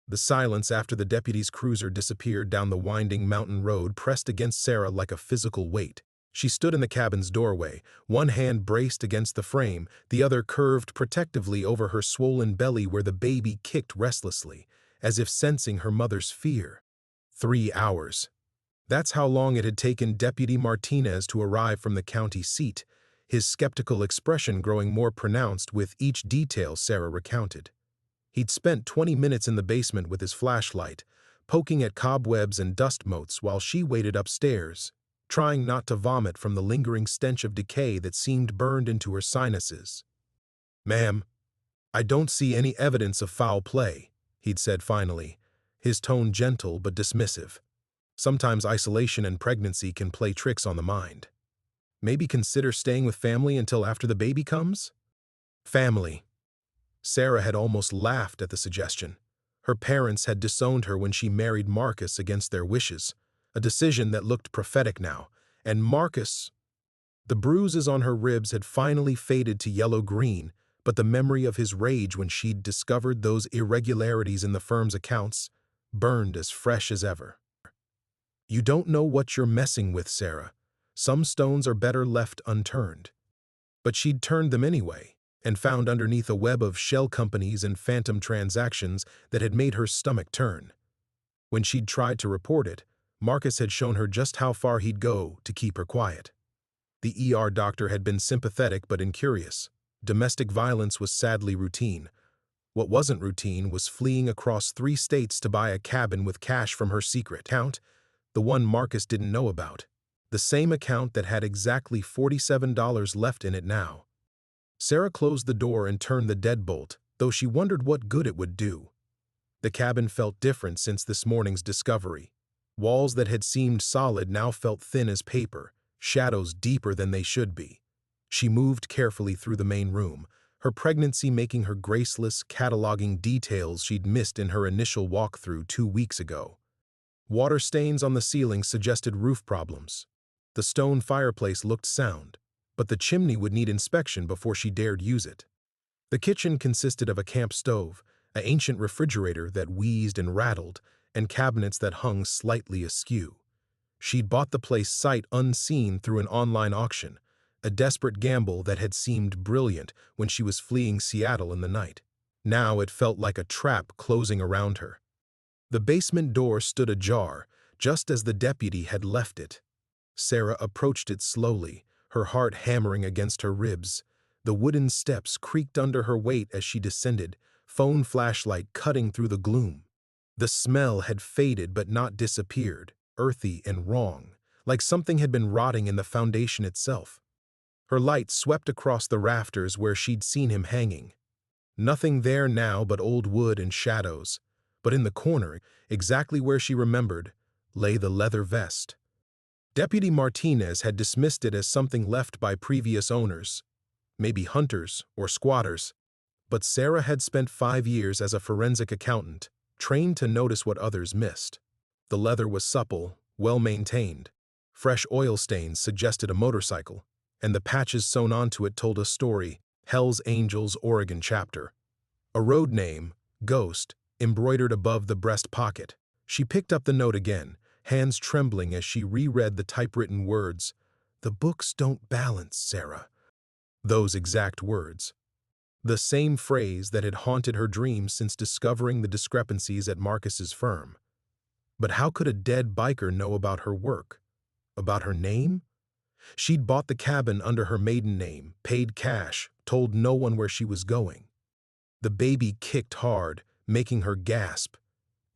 The silence after the deputy's cruiser disappeared down the winding mountain road pressed against Sarah like a physical weight. She stood in the cabin's doorway, one hand braced against the frame, the other curved protectively over her swollen belly where the baby kicked restlessly, as if sensing her mother's fear. 3 hours. That's how long it had taken Deputy Martinez to arrive from the county seat, his skeptical expression growing more pronounced with each detail Sarah recounted. He'd spent 20 minutes in the basement with his flashlight, poking at cobwebs and dust motes while she waited upstairs, trying not to vomit from the lingering stench of decay that seemed burned into her sinuses. "Ma'am, I don't see any evidence of foul play," he'd said finally, his tone gentle but dismissive. "Sometimes isolation and pregnancy can play tricks on the mind. Maybe consider staying with family until after the baby comes?" Family. Sarah had almost laughed at the suggestion. Her parents had disowned her when she married Marcus against their wishes, a decision that looked prophetic now, and Marcus— The bruises on her ribs had finally faded to yellow-green, but the memory of his rage when she'd discovered those irregularities in the firm's accounts burned as fresh as ever. "You don't know what you're messing with, Sarah. Some stones are better left unturned." But she'd turned them anyway, and found underneath a web of shell companies and phantom transactions that had made her stomach turn. When she'd tried to report it, Marcus had shown her just how far he'd go to keep her quiet. The ER doctor had been sympathetic but incurious. Domestic violence was sadly routine. What wasn't routine was fleeing across 3 states to buy a cabin with cash from her secret account, the one Marcus didn't know about. The same account that had exactly $47 left in it now. Sarah closed the door and turned the deadbolt, though she wondered what good it would do. The cabin felt different since this morning's discovery. Walls that had seemed solid now felt thin as paper, shadows deeper than they should be. She moved carefully through the main room, her pregnancy making her graceless, cataloging details she'd missed in her initial walkthrough 2 weeks ago. Water stains on the ceiling suggested roof problems. The stone fireplace looked sound, but the chimney would need inspection before she dared use it. The kitchen consisted of a camp stove, an ancient refrigerator that wheezed and rattled, and cabinets that hung slightly askew. She'd bought the place sight unseen through an online auction, a desperate gamble that had seemed brilliant when she was fleeing Seattle in the night. Now it felt like a trap closing around her. The basement door stood ajar, just as the deputy had left it. Sarah approached it slowly, her heart hammering against her ribs. The wooden steps creaked under her weight as she descended, phone flashlight cutting through the gloom. The smell had faded but not disappeared, earthy and wrong, like something had been rotting in the foundation itself. Her light swept across the rafters where she'd seen him hanging. Nothing there now but old wood and shadows, but in the corner, exactly where she remembered, lay the leather vest. Deputy Martinez had dismissed it as something left by previous owners, maybe hunters or squatters, but Sarah had spent 5 years as a forensic accountant, trained to notice what others missed. The leather was supple, well-maintained. Fresh oil stains suggested a motorcycle, and the patches sewn onto it told a story, Hell's Angels Oregon chapter. A road name, Ghost, embroidered above the breast pocket. She picked up the note again, hands trembling as she reread the typewritten words. "The books don't balance, Sarah." Those exact words. The same phrase that had haunted her dreams since discovering the discrepancies at Marcus's firm. But how could a dead biker know about her work? About her name? She'd bought the cabin under her maiden name, paid cash, told no one where she was going. The baby kicked hard, making her gasp.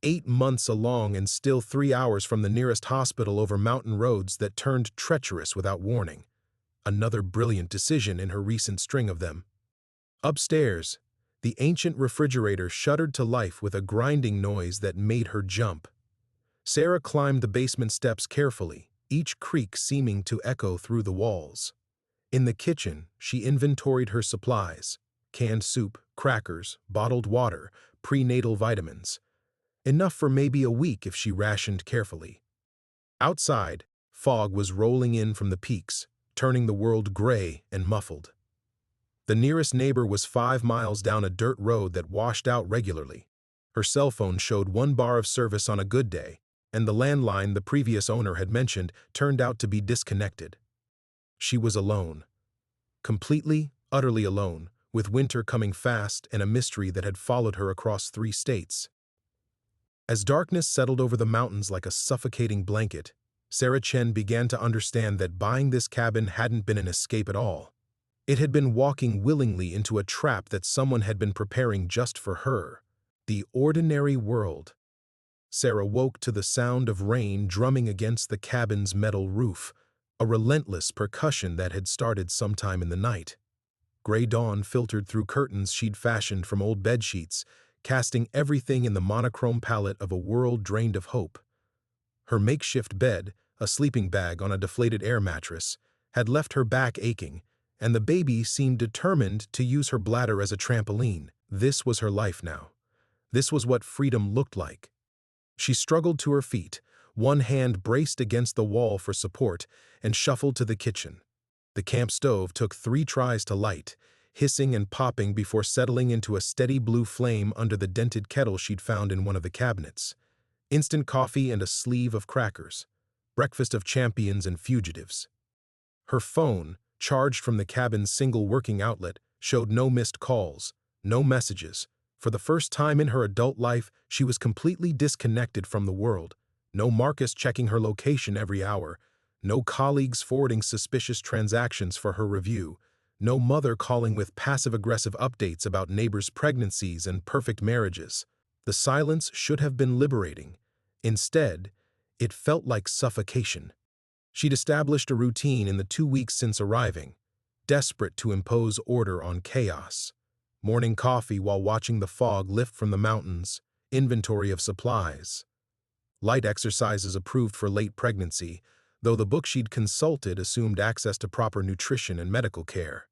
8 months along and still 3 hours from the nearest hospital over mountain roads that turned treacherous without warning. Another brilliant decision in her recent string of them. Upstairs, the ancient refrigerator shuddered to life with a grinding noise that made her jump. Sarah climbed the basement steps carefully, each creak seeming to echo through the walls. In the kitchen, she inventoried her supplies: canned soup, crackers, bottled water, prenatal vitamins. Enough for maybe a week if she rationed carefully. Outside, fog was rolling in from the peaks, turning the world gray and muffled. The nearest neighbor was 5 miles down a dirt road that washed out regularly. Her cell phone showed 1 bar of service on a good day, and the landline the previous owner had mentioned turned out to be disconnected. She was alone. Completely, utterly alone, with winter coming fast and a mystery that had followed her across 3 states. As darkness settled over the mountains like a suffocating blanket, Sarah Chen began to understand that buying this cabin hadn't been an escape at all. It had been walking willingly into a trap that someone had been preparing just for her. The ordinary world. Sarah woke to the sound of rain drumming against the cabin's metal roof, a relentless percussion that had started sometime in the night. Gray dawn filtered through curtains she'd fashioned from old bedsheets, casting everything in the monochrome palette of a world drained of hope. Her makeshift bed, a sleeping bag on a deflated air mattress, had left her back aching, and the baby seemed determined to use her bladder as a trampoline. This was her life now. This was what freedom looked like. She struggled to her feet, one hand braced against the wall for support, and shuffled to the kitchen. The camp stove took 3 tries to light, hissing and popping before settling into a steady blue flame under the dented kettle she'd found in one of the cabinets. Instant coffee and a sleeve of crackers. Breakfast of champions and fugitives. Her phone, charged from the cabin's single working outlet, showed no missed calls, no messages. For the first time in her adult life, she was completely disconnected from the world. No Marcus checking her location every hour. No colleagues forwarding suspicious transactions for her review. No mother calling with passive-aggressive updates about neighbors' pregnancies and perfect marriages. The silence should have been liberating. Instead, it felt like suffocation. She'd established a routine in the 2 weeks since arriving, desperate to impose order on chaos. Morning coffee while watching the fog lift from the mountains, inventory of supplies. Light exercises approved for late pregnancy, though the book she'd consulted assumed access to proper nutrition and medical care.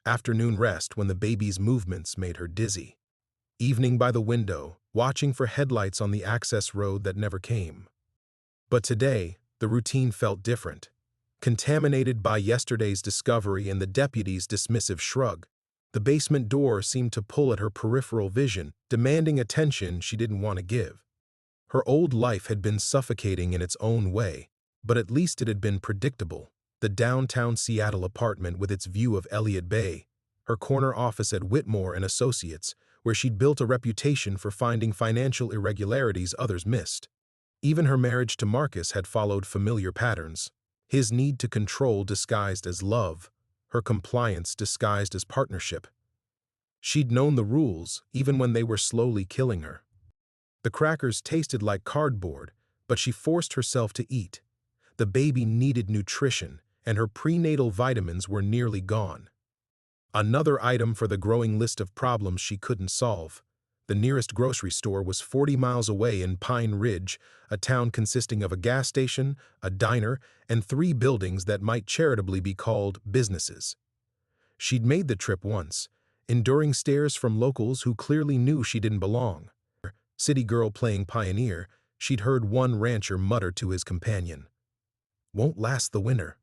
Afternoon rest when the baby's movements made her dizzy. Evening by the window, watching for headlights on the access road that never came. But today, the routine felt different. Contaminated by yesterday's discovery and the deputy's dismissive shrug. The basement door seemed to pull at her peripheral vision, demanding attention she didn't want to give. Her old life had been suffocating in its own way, but at least it had been predictable. The downtown Seattle apartment with its view of Elliott Bay, her corner office at Whitmore and Associates, where she'd built a reputation for finding financial irregularities others missed. Even her marriage to Marcus had followed familiar patterns. His need to control disguised as love, her compliance disguised as partnership. She'd known the rules, even when they were slowly killing her. The crackers tasted like cardboard, but she forced herself to eat. The baby needed nutrition, and her prenatal vitamins were nearly gone. Another item for the growing list of problems she couldn't solve. The nearest grocery store was 40 miles away in Pine Ridge, a town consisting of a gas station, a diner, and 3 buildings that might charitably be called businesses. She'd made the trip once, enduring stares from locals who clearly knew she didn't belong. City girl playing pioneer, she'd heard one rancher mutter to his companion, "Won't last the winter."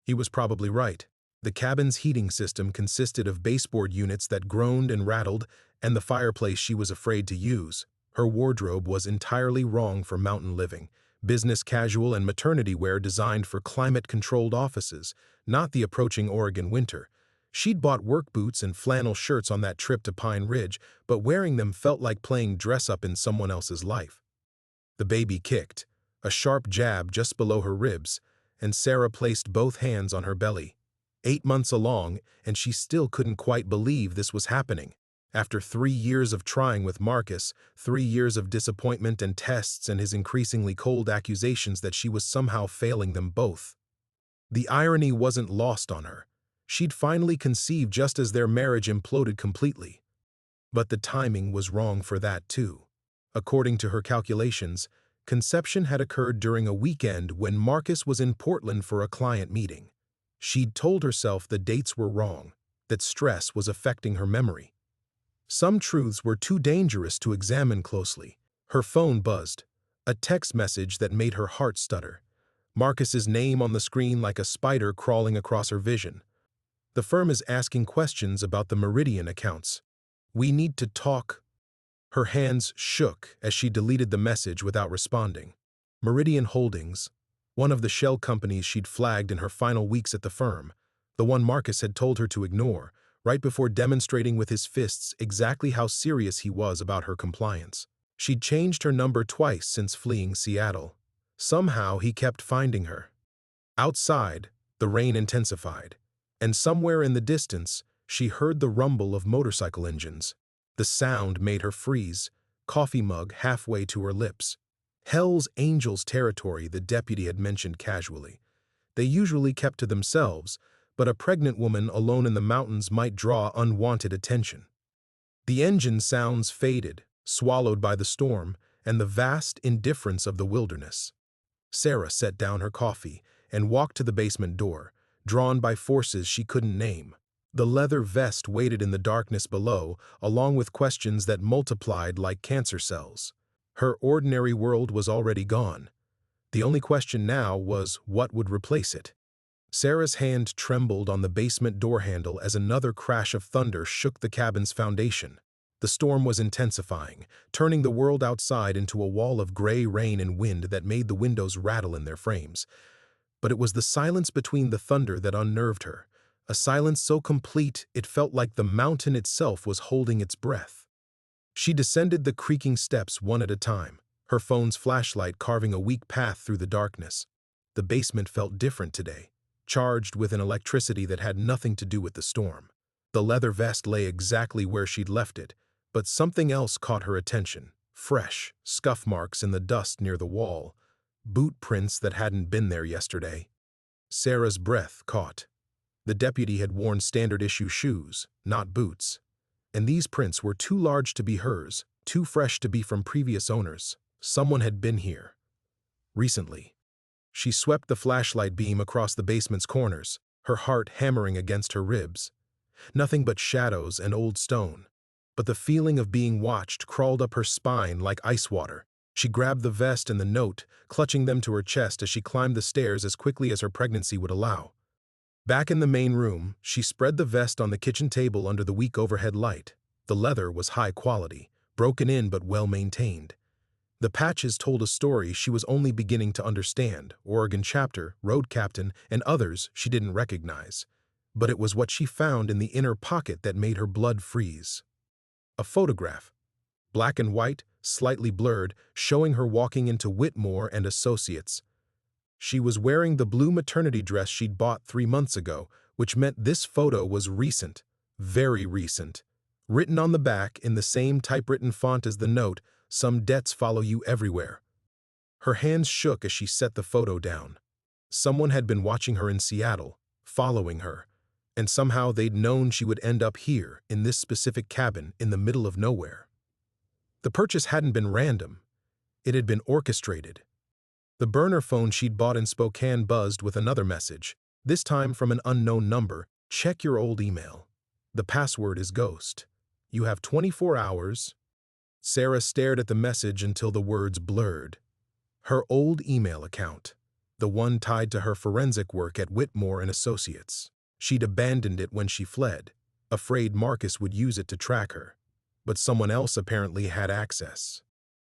He was probably right. The cabin's heating system consisted of baseboard units that groaned and rattled, and the fireplace she was afraid to use. Her wardrobe was entirely wrong for mountain living, business casual and maternity wear designed for climate-controlled offices, not the approaching Oregon winter. She'd bought work boots and flannel shirts on that trip to Pine Ridge, but wearing them felt like playing dress-up in someone else's life. The baby kicked, a sharp jab just below her ribs, and Sarah placed both hands on her belly. 8 months along, and she still couldn't quite believe this was happening. After 3 years of trying with Marcus, 3 years of disappointment and tests and his increasingly cold accusations that she was somehow failing them both. The irony wasn't lost on her. She'd finally conceived just as their marriage imploded completely. But the timing was wrong for that too. According to her calculations, conception had occurred during a weekend when Marcus was in Portland for a client meeting. She'd told herself the dates were wrong, that stress was affecting her memory. Some truths were too dangerous to examine closely. Her phone buzzed, a text message that made her heart stutter. Marcus's name on the screen like a spider crawling across her vision. "The firm is asking questions about the Meridian accounts. We need to talk." Her hands shook as she deleted the message without responding. Meridian Holdings, one of the shell companies she'd flagged in her final weeks at the firm, the one Marcus had told her to ignore, right before demonstrating with his fists exactly how serious he was about her compliance. She'd changed her number twice since fleeing Seattle. Somehow he kept finding her. Outside, the rain intensified, and somewhere in the distance, she heard the rumble of motorcycle engines. The sound made her freeze, coffee mug halfway to her lips. Hell's Angels territory, the deputy had mentioned casually. They usually kept to themselves, but a pregnant woman alone in the mountains might draw unwanted attention. The engine sounds faded, swallowed by the storm and the vast indifference of the wilderness. Sarah set down her coffee and walked to the basement door, drawn by forces she couldn't name. The leather vest waited in the darkness below, along with questions that multiplied like cancer cells. Her ordinary world was already gone. The only question now was what would replace it. Sarah's hand trembled on the basement door handle as another crash of thunder shook the cabin's foundation. The storm was intensifying, turning the world outside into a wall of gray rain and wind that made the windows rattle in their frames. But it was the silence between the thunder that unnerved her, a silence so complete it felt like the mountain itself was holding its breath. She descended the creaking steps one at a time, her phone's flashlight carving a weak path through the darkness. The basement felt different today, charged with an electricity that had nothing to do with the storm. The leather vest lay exactly where she'd left it, but something else caught her attention. Fresh, scuff marks in the dust near the wall, boot prints that hadn't been there yesterday. Sarah's breath caught. The deputy had worn standard-issue shoes, not boots. And these prints were too large to be hers, too fresh to be from previous owners. Someone had been here. Recently. She swept the flashlight beam across the basement's corners, her heart hammering against her ribs. Nothing but shadows and old stone. But the feeling of being watched crawled up her spine like ice water. She grabbed the vest and the note, clutching them to her chest as she climbed the stairs as quickly as her pregnancy would allow. Back in the main room, she spread the vest on the kitchen table under the weak overhead light. The leather was high quality, broken in but well-maintained. The patches told a story she was only beginning to understand, Oregon chapter, road captain, and others she didn't recognize. But it was what she found in the inner pocket that made her blood freeze. A photograph, black and white, slightly blurred, showing her walking into Whitmore and Associates. She was wearing the blue maternity dress she'd bought 3 months ago, which meant this photo was recent, very recent. Written on the back in the same typewritten font as the note, "Some debts follow you everywhere." Her hands shook as she set the photo down. Someone had been watching her in Seattle, following her, and somehow they'd known she would end up here, in this specific cabin, in the middle of nowhere. The purchase hadn't been random. It had been orchestrated. The burner phone she'd bought in Spokane buzzed with another message, this time from an unknown number. "Check your old email. The password is ghost. You have 24 hours. Sarah stared at the message until the words blurred. Her old email account, the one tied to her forensic work at Whitmore and Associates. She'd abandoned it when she fled, afraid Marcus would use it to track her. But someone else apparently had access.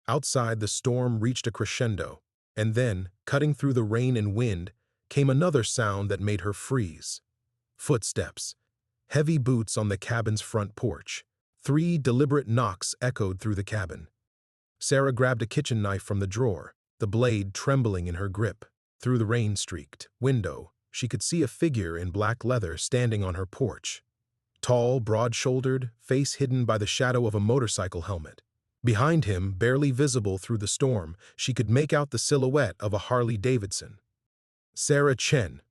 Outside, the storm reached a crescendo, and then, cutting through the rain and wind, came another sound that made her freeze. Footsteps. Heavy boots on the cabin's front porch. 3 deliberate knocks echoed through the cabin. Sarah grabbed a kitchen knife from the drawer, the blade trembling in her grip. Through the rain-streaked window, she could see a figure in black leather standing on her porch. Tall, broad-shouldered, face hidden by the shadow of a motorcycle helmet. Behind him, barely visible through the storm, she could make out the silhouette of a Harley-Davidson. "Sarah Chen,"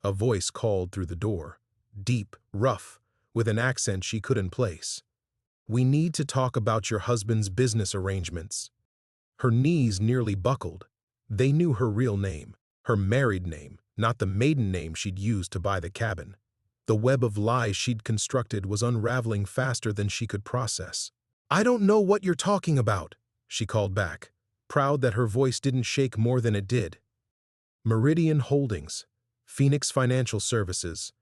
a voice called through the door, deep, rough, with an accent she couldn't place. "We need to talk about your husband's business arrangements." Her knees nearly buckled. They knew her real name, her married name, not the maiden name she'd used to buy the cabin. The web of lies she'd constructed was unraveling faster than she could process. "I don't know what you're talking about," she called back, proud that her voice didn't shake more than it did. Meridian Holdings, Phoenix Financial Services,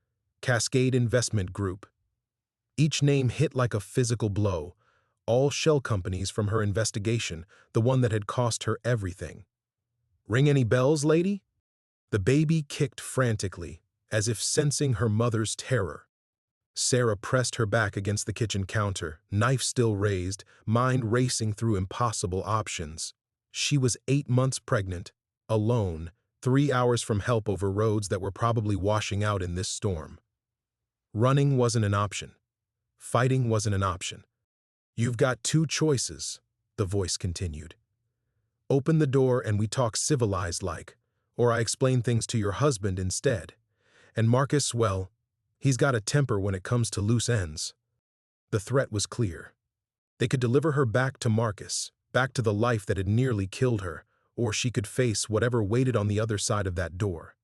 Cascade Investment Group. Each name hit like a physical blow, all shell companies from her investigation, the one that had cost her everything. "Ring any bells, lady?" The baby kicked frantically, as if sensing her mother's terror. Sarah pressed her back against the kitchen counter, knife still raised, mind racing through impossible options. She was 8 months pregnant, alone, 3 hours from help over roads that were probably washing out in this storm. Running wasn't an option. Fighting wasn't an option. "You've got two choices," the voice continued. "Open the door and we talk civilized like, or I explain things to your husband instead. And Marcus, well, he's got a temper when it comes to loose ends." The threat was clear. They could deliver her back to Marcus, back to the life that had nearly killed her, or she could face whatever waited on the other side of that door.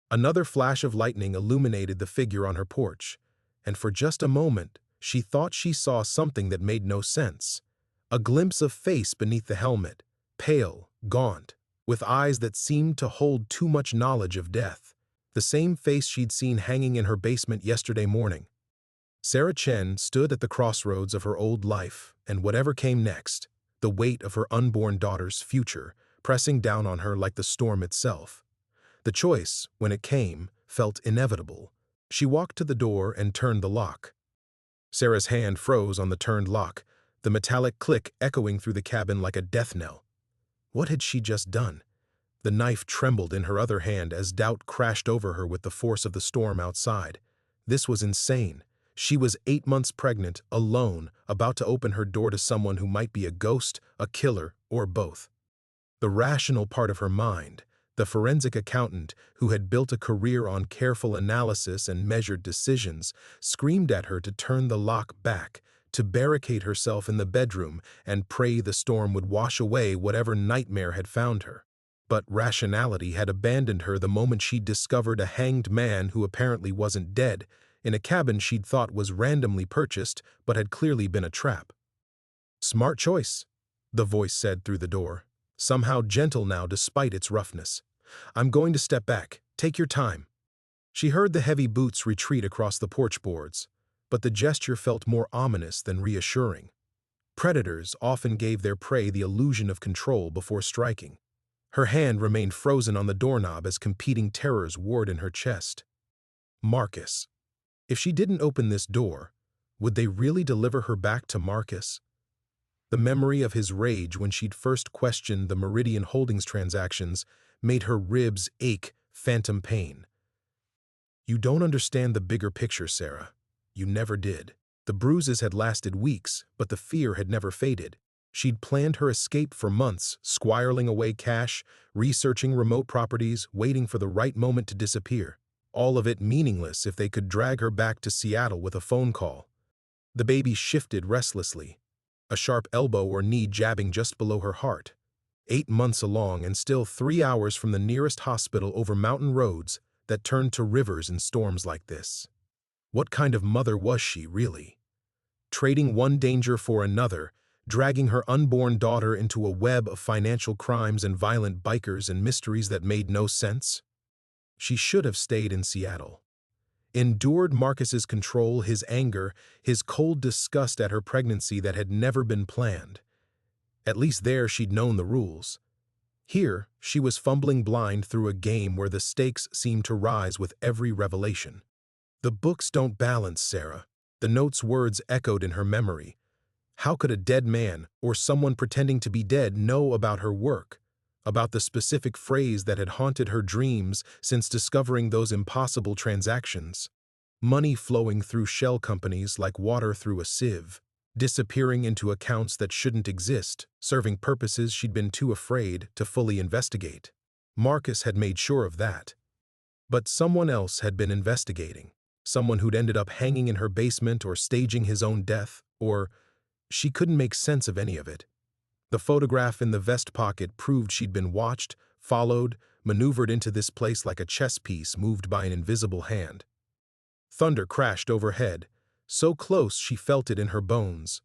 Another flash of lightning illuminated the figure on her porch, and for just a moment, she thought she saw something that made no sense. A glimpse of face beneath the helmet, pale, gaunt, with eyes that seemed to hold too much knowledge of death. The same face she'd seen hanging in her basement yesterday morning. Sarah Chen stood at the crossroads of her old life and whatever came next, the weight of her unborn daughter's future, pressing down on her like the storm itself. The choice, when it came, felt inevitable. She walked to the door and turned the lock. Sarah's hand froze on the turned lock, the metallic click echoing through the cabin like a death knell. What had she just done? The knife trembled in her other hand as doubt crashed over her with the force of the storm outside. This was insane. She was 8 months pregnant, alone, about to open her door to someone who might be a ghost, a killer, or both. The rational part of her mind, the forensic accountant who had built a career on careful analysis and measured decisions, screamed at her to turn the lock back, to barricade herself in the bedroom and pray the storm would wash away whatever nightmare had found her. But rationality had abandoned her the moment she'd discovered a hanged man who apparently wasn't dead, in a cabin she'd thought was randomly purchased but had clearly been a trap. "Smart choice," the voice said through the door, somehow gentle now despite its roughness. "I'm going to step back. Take your time." She heard the heavy boots retreat across the porch boards, but the gesture felt more ominous than reassuring. Predators often gave their prey the illusion of control before striking. Her hand remained frozen on the doorknob as competing terrors warred in her chest. Marcus. If she didn't open this door, would they really deliver her back to Marcus? The memory of his rage when she'd first questioned the Meridian Holdings transactions made her ribs ache, phantom pain. "You don't understand the bigger picture, Sarah. You never did." The bruises had lasted weeks, but the fear had never faded. She'd planned her escape for months, squirreling away cash, researching remote properties, waiting for the right moment to disappear. All of it meaningless if they could drag her back to Seattle with a phone call. The baby shifted restlessly, a sharp elbow or knee jabbing just below her heart. 8 months along and still 3 hours from the nearest hospital over mountain roads that turned to rivers in storms like this. What kind of mother was she, really? Trading one danger for another, dragging her unborn daughter into a web of financial crimes and violent bikers and mysteries that made no sense? She should have stayed in Seattle. Endured Marcus's control, his anger, his cold disgust at her pregnancy that had never been planned. At least there she'd known the rules. Here, she was fumbling blind through a game where the stakes seemed to rise with every revelation. "The books don't balance, Sarah." The note's words echoed in her memory. How could a dead man, or someone pretending to be dead, know about her work? About the specific phrase that had haunted her dreams since discovering those impossible transactions? Money flowing through shell companies like water through a sieve, disappearing into accounts that shouldn't exist, serving purposes she'd been too afraid to fully investigate. Marcus had made sure of that. But someone else had been investigating. Someone who'd ended up hanging in her basement or staging his own death, or she couldn't make sense of any of it. The photograph in the vest pocket proved she'd been watched, followed, maneuvered into this place like a chess piece moved by an invisible hand. Thunder crashed overhead, so close she felt it in her bones.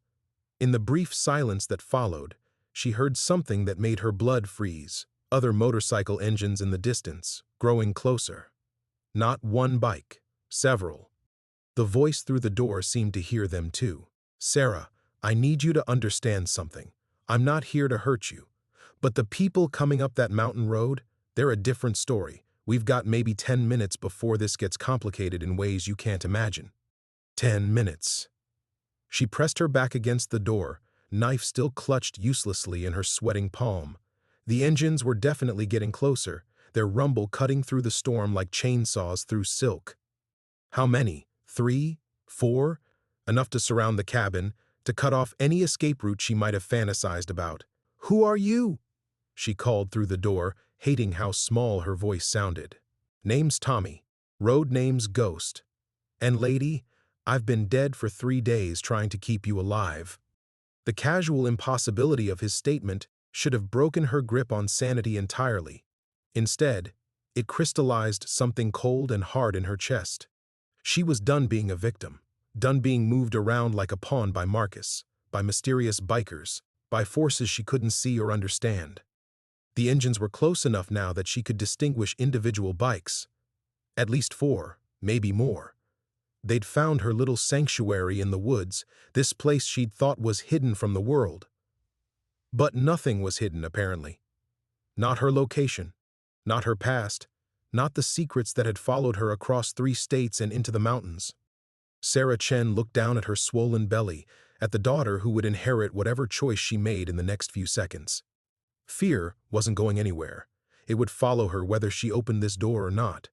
In the brief silence that followed, she heard something that made her blood freeze, other motorcycle engines in the distance, growing closer. Not one bike, several. The voice through the door seemed to hear them too. "Sarah, I need you to understand something. I'm not here to hurt you. But the people coming up that mountain road, they're a different story. We've got maybe 10 minutes before this gets complicated in ways you can't imagine. 10 minutes. She pressed her back against the door, knife still clutched uselessly in her sweating palm. The engines were definitely getting closer, their rumble cutting through the storm like chainsaws through silk. How many? 3? 4? Enough to surround the cabin, to cut off any escape route she might have fantasized about. "Who are you?" she called through the door, hating how small her voice sounded. "Name's Tommy. Road name's Ghost. And lady, I've been dead for 3 days trying to keep you alive." The casual impossibility of his statement should have broken her grip on sanity entirely. Instead, it crystallized something cold and hard in her chest. She was done being a victim, done being moved around like a pawn by Marcus, by mysterious bikers, by forces she couldn't see or understand. The engines were close enough now that she could distinguish individual bikes. At least 4, maybe more. They'd found her little sanctuary in the woods, this place she'd thought was hidden from the world. But nothing was hidden, apparently. Not her location, not her past, not the secrets that had followed her across 3 states and into the mountains. Sarah Chen looked down at her swollen belly, at the daughter who would inherit whatever choice she made in the next few seconds. Fear wasn't going anywhere. It would follow her whether she opened this door or not.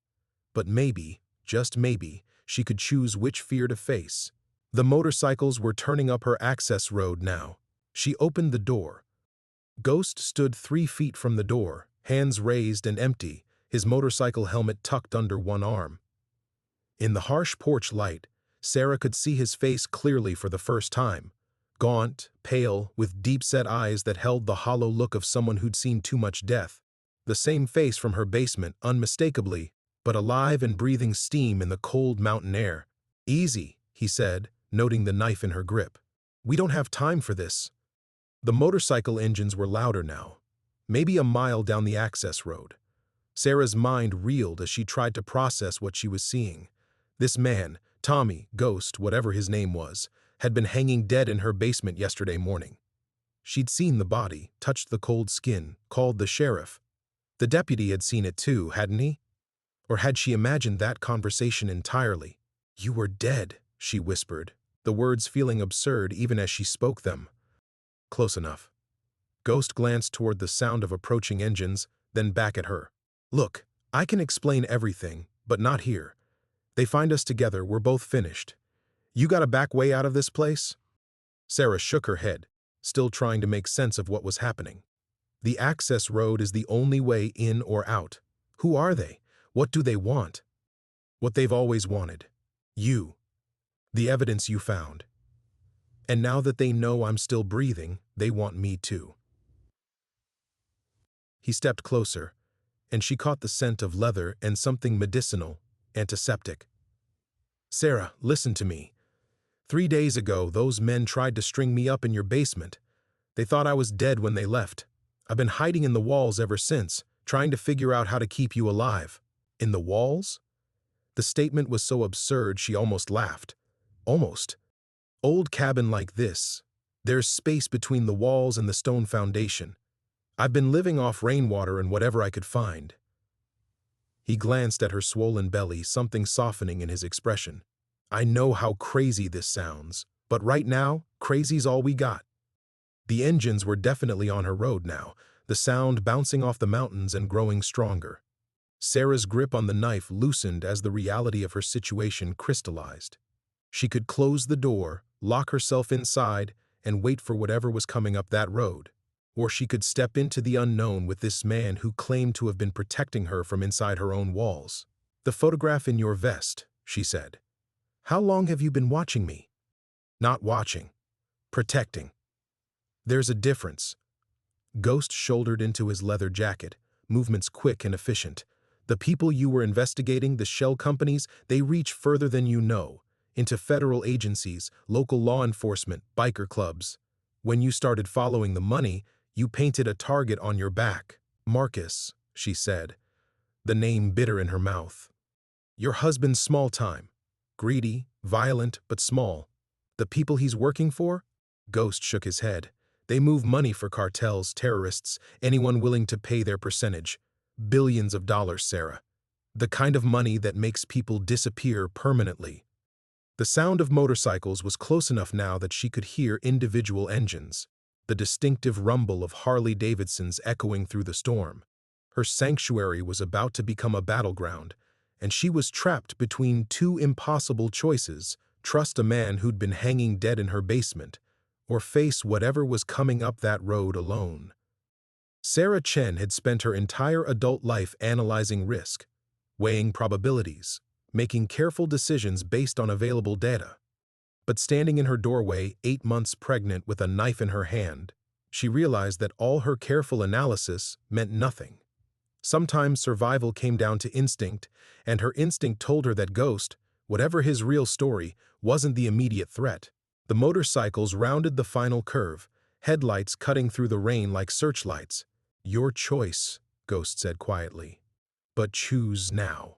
But maybe, just maybe, she could choose which fear to face. The motorcycles were turning up her access road now. She opened the door. Ghost stood 3 feet from the door, hands raised and empty, his motorcycle helmet tucked under one arm. In the harsh porch light, Sarah could see his face clearly for the first time. Gaunt, pale, with deep-set eyes that held the hollow look of someone who'd seen too much death. The same face from her basement, unmistakably, but alive and breathing steam in the cold mountain air. "Easy," he said, noting the knife in her grip. "We don't have time for this." The motorcycle engines were louder now, maybe a mile down the access road. Sarah's mind reeled as she tried to process what she was seeing. This man, Tommy, Ghost, whatever his name was, had been hanging dead in her basement yesterday morning. She'd seen the body, touched the cold skin, called the sheriff. The deputy had seen it too, hadn't he? Or had she imagined that conversation entirely? "You were dead," she whispered, the words feeling absurd even as she spoke them. Close enough. Ghost glanced toward the sound of approaching engines, then back at her. "Look, I can explain everything, but not here. They find us together, we're both finished. You got a back way out of this place?" Sarah shook her head, still trying to make sense of what was happening. "The access road is the only way in or out. Who are they? What do they want?" "What they've always wanted. You. The evidence you found. And now that they know I'm still breathing, they want me too." He stepped closer, and she caught the scent of leather and something medicinal, antiseptic. "Sarah, listen to me. 3 days ago, those men tried to string me up in your basement. They thought I was dead when they left. I've been hiding in the walls ever since, trying to figure out how to keep you alive." "In the walls?" The statement was so absurd she almost laughed. Almost. Old cabin like this. There's space between the walls and the stone foundation. I've been living off rainwater and whatever I could find. He glanced at her swollen belly, something softening in his expression. "I know how crazy this sounds, but right now, crazy's all we got." The engines were definitely on her road now, the sound bouncing off the mountains and growing stronger. Sarah's grip on the knife loosened as the reality of her situation crystallized. She could close the door, lock herself inside, and wait for whatever was coming up that road. Or she could step into the unknown with this man who claimed to have been protecting her from inside her own walls. "The photograph in your vest," she said. "How long have you been watching me?" "Not watching. Protecting. There's a difference." Ghost shouldered into his leather jacket, movements quick and efficient. "The people you were investigating, the shell companies, they reach further than you know, into federal agencies, local law enforcement, biker clubs. When you started following the money, you painted a target on your back. Marcus," she said, the name bitter in her mouth. "Your husband's small time. Greedy, violent, but small. The people he's working for? Ghost shook his head. They move money for cartels, terrorists, anyone willing to pay their percentage. Billions of dollars, Sarah. The kind of money that makes people disappear permanently. The sound of motorcycles was close enough now that she could hear individual engines, the distinctive rumble of Harley-Davidsons echoing through the storm. Her sanctuary was about to become a battleground, and she was trapped between two impossible choices: trust a man who'd been hanging dead in her basement, or face whatever was coming up that road alone. Sarah Chen had spent her entire adult life analyzing risk, weighing probabilities, making careful decisions based on available data. But standing in her doorway, 8 months pregnant with a knife in her hand, she realized that all her careful analysis meant nothing. Sometimes survival came down to instinct, and her instinct told her that Ghost, whatever his real story, wasn't the immediate threat. The motorcycles rounded the final curve, headlights cutting through the rain like searchlights. "Your choice," Ghost said quietly. "But choose now."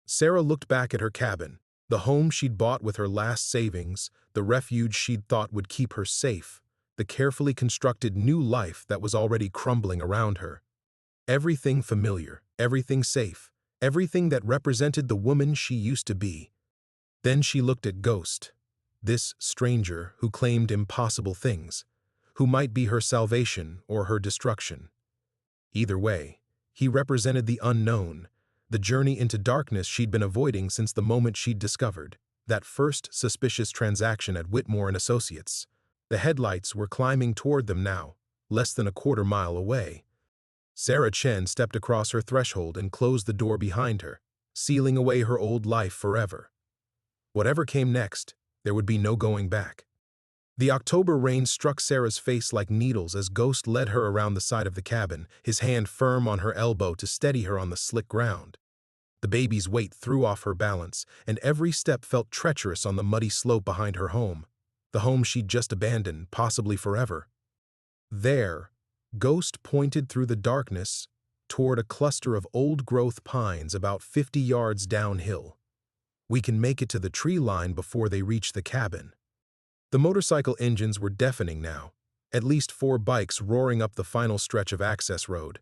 Sarah looked back at her cabin, the home she'd bought with her last savings, the refuge she'd thought would keep her safe, the carefully constructed new life that was already crumbling around her. Everything familiar, everything safe, everything that represented the woman she used to be. Then she looked at Ghost, this stranger who claimed impossible things, who might be her salvation or her destruction. Either way, he represented the unknown, the journey into darkness she'd been avoiding since the moment she'd discovered that first suspicious transaction at Whitmore and Associates. The headlights were climbing toward them now, less than a quarter-mile away. Sarah Chen stepped across her threshold and closed the door behind her, sealing away her old life forever. Whatever came next, there would be no going back. The October rain struck Sarah's face like needles as Ghost led her around the side of the cabin, his hand firm on her elbow to steady her on the slick ground. The baby's weight threw off her balance, and every step felt treacherous on the muddy slope behind her home, the home she'd just abandoned, possibly forever. There, Ghost pointed through the darkness toward a cluster of old-growth pines about 50 yards downhill. "We can make it to the tree line before they reach the cabin." The motorcycle engines were deafening now, at least 4 bikes roaring up the final stretch of access road.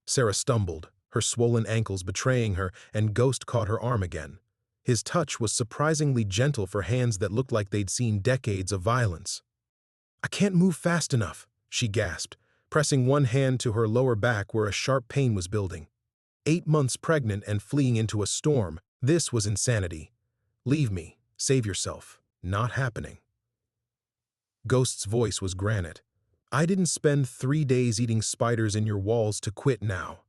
Sarah stumbled, her swollen ankles betraying her, and Ghost caught her arm again. His touch was surprisingly gentle for hands that looked like they'd seen decades of violence. "I can't move fast enough," she gasped, pressing one hand to her lower back where a sharp pain was building. 8 months pregnant and fleeing into a storm, this was insanity. "Leave me, save yourself, not happening." Ghost's voice was granite. "I didn't spend 3 days eating spiders in your walls to quit now."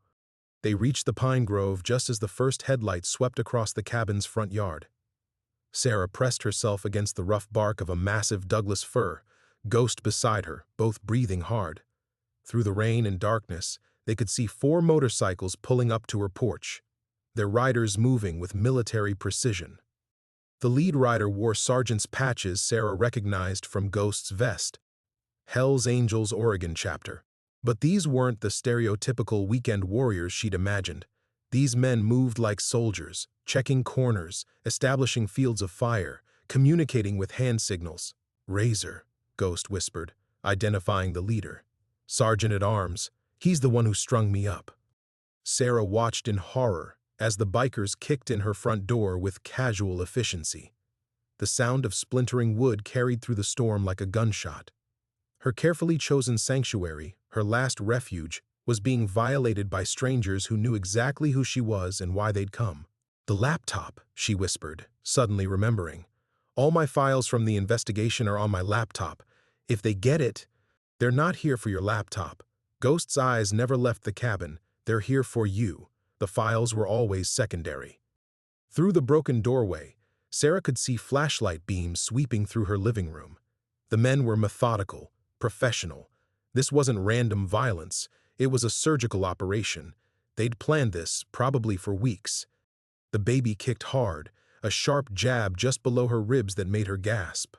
They reached the pine grove just as the first headlight swept across the cabin's front yard. Sarah pressed herself against the rough bark of a massive Douglas fir, Ghost beside her, both breathing hard. Through the rain and darkness, they could see 4 motorcycles pulling up to her porch, their riders moving with military precision. The lead rider wore sergeant's patches Sarah recognized from Ghost's vest, Hell's Angels Oregon chapter. But these weren't the stereotypical weekend warriors she'd imagined. These men moved like soldiers, checking corners, establishing fields of fire, communicating with hand signals. "Razor," Ghost whispered, identifying the leader. "Sergeant-at-Arms, he's the one who strung me up." Sarah watched in horror as the bikers kicked in her front door with casual efficiency. The sound of splintering wood carried through the storm like a gunshot. Her carefully chosen sanctuary, her last refuge, was being violated by strangers who knew exactly who she was and why they'd come. "The laptop," she whispered, suddenly remembering. "All my files from the investigation are on my laptop. If they get it—" "They're not here for your laptop." Ghost's eyes never left the cabin. "They're here for you." The files were always secondary. Through the broken doorway, Sarah could see flashlight beams sweeping through her living room. The men were methodical, professional. This wasn't random violence. It was a surgical operation. They'd planned this, probably for weeks. The baby kicked hard, a sharp jab just below her ribs that made her gasp.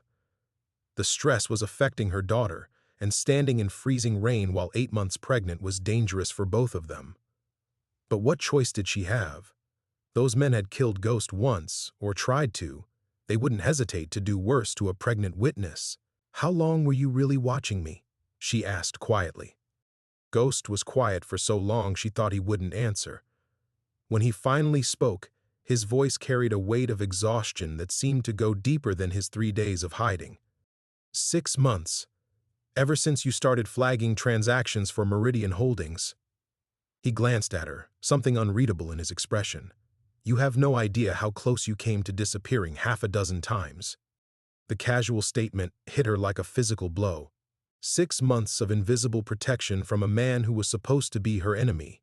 The stress was affecting her daughter, and standing in freezing rain while 8 months pregnant was dangerous for both of them. But what choice did she have? Those men had killed Ghost once, or tried to. They wouldn't hesitate to do worse to a pregnant witness. "How long were you really watching me?" she asked quietly. Ghost was quiet for so long she thought he wouldn't answer. When he finally spoke, his voice carried a weight of exhaustion that seemed to go deeper than his 3 days of hiding. 6 months. Ever since you started flagging transactions for Meridian Holdings. He glanced at her, something unreadable in his expression. You have no idea how close you came to disappearing half a dozen times. The casual statement hit her like a physical blow. 6 months of invisible protection from a man who was supposed to be her enemy.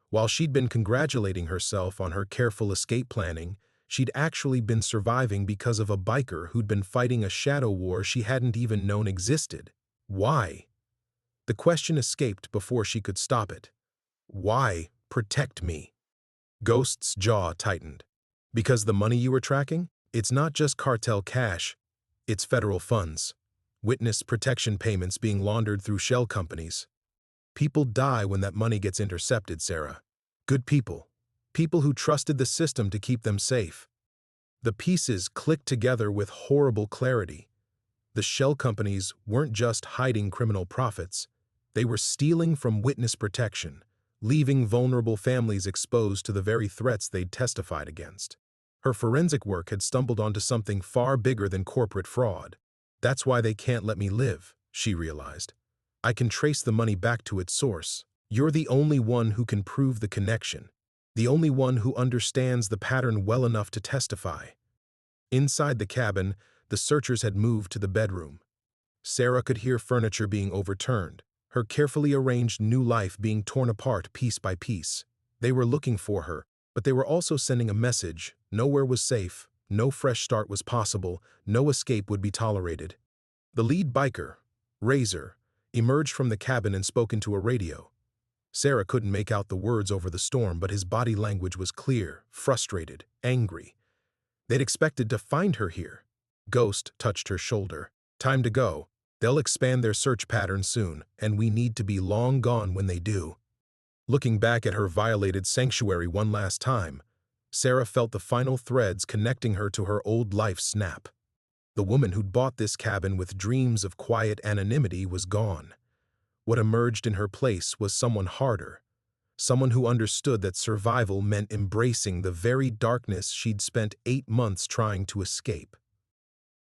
While she'd been congratulating herself on her careful escape planning, she'd actually been surviving because of a biker who'd been fighting a shadow war she hadn't even known existed. Why? The question escaped before she could stop it. Why protect me? Ghost's jaw tightened. Because the money you were tracking? It's not just cartel cash, it's federal funds. Witness protection payments being laundered through shell companies. People die when that money gets intercepted, Sarah. Good people. People who trusted the system to keep them safe. The pieces clicked together with horrible clarity. The shell companies weren't just hiding criminal profits. They were stealing from witness protection, leaving vulnerable families exposed to the very threats they'd testified against. Her forensic work had stumbled onto something far bigger than corporate fraud. That's why they can't let me live, she realized. I can trace the money back to its source. You're the only one who can prove the connection, the only one who understands the pattern well enough to testify. Inside the cabin, the searchers had moved to the bedroom. Sarah could hear furniture being overturned, her carefully arranged new life being torn apart piece by piece. They were looking for her, but they were also sending a message. Nowhere was safe, no fresh start was possible, no escape would be tolerated. The lead biker, Razor, emerged from the cabin and spoke into a radio. Sarah couldn't make out the words over the storm, but his body language was clear, frustrated, angry. They'd expected to find her here. Ghost touched her shoulder. Time to go. They'll expand their search pattern soon, and we need to be long gone when they do. Looking back at her violated sanctuary one last time, Sarah felt the final threads connecting her to her old life snap. The woman who'd bought this cabin with dreams of quiet anonymity was gone. What emerged in her place was someone harder, someone who understood that survival meant embracing the very darkness she'd spent 8 months trying to escape.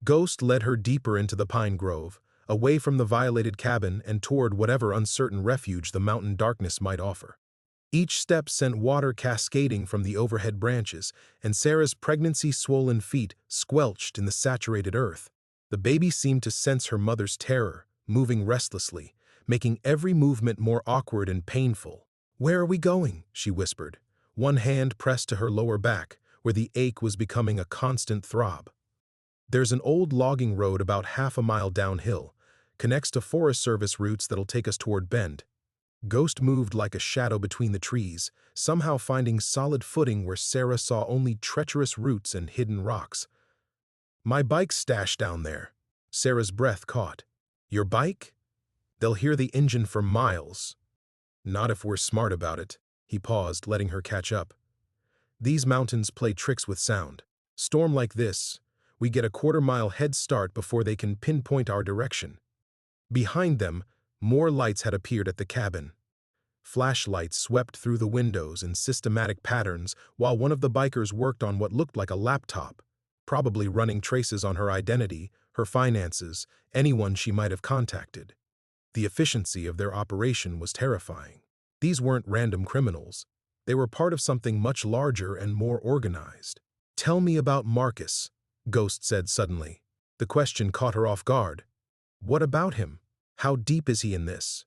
Ghost led her deeper into the pine grove, away from the violated cabin and toward whatever uncertain refuge the mountain darkness might offer. Each step sent water cascading from the overhead branches, and Sarah's pregnancy-swollen feet squelched in the saturated earth. The baby seemed to sense her mother's terror, moving restlessly, making every movement more awkward and painful. "Where are we going?" she whispered, one hand pressed to her lower back, where the ache was becoming a constant throb. "There's an old logging road about half a mile downhill, connects to Forest Service routes that'll take us toward Bend." Ghost moved like a shadow between the trees, somehow finding solid footing where Sarah saw only treacherous roots and hidden rocks. "My bike's stashed down there." Sarah's breath caught. "Your bike? They'll hear the engine for miles." "Not if we're smart about it." He paused, letting her catch up. "These mountains play tricks with sound. Storm like this, we get a quarter-mile head start before they can pinpoint our direction." Behind them, more lights had appeared at the cabin. Flashlights swept through the windows in systematic patterns while one of the bikers worked on what looked like a laptop, probably running traces on her identity, her finances, anyone she might have contacted. The efficiency of their operation was terrifying. These weren't random criminals. They were part of something much larger and more organized. "Tell me about Marcus," Ghost said suddenly. The question caught her off guard. What about him? How deep is he in this?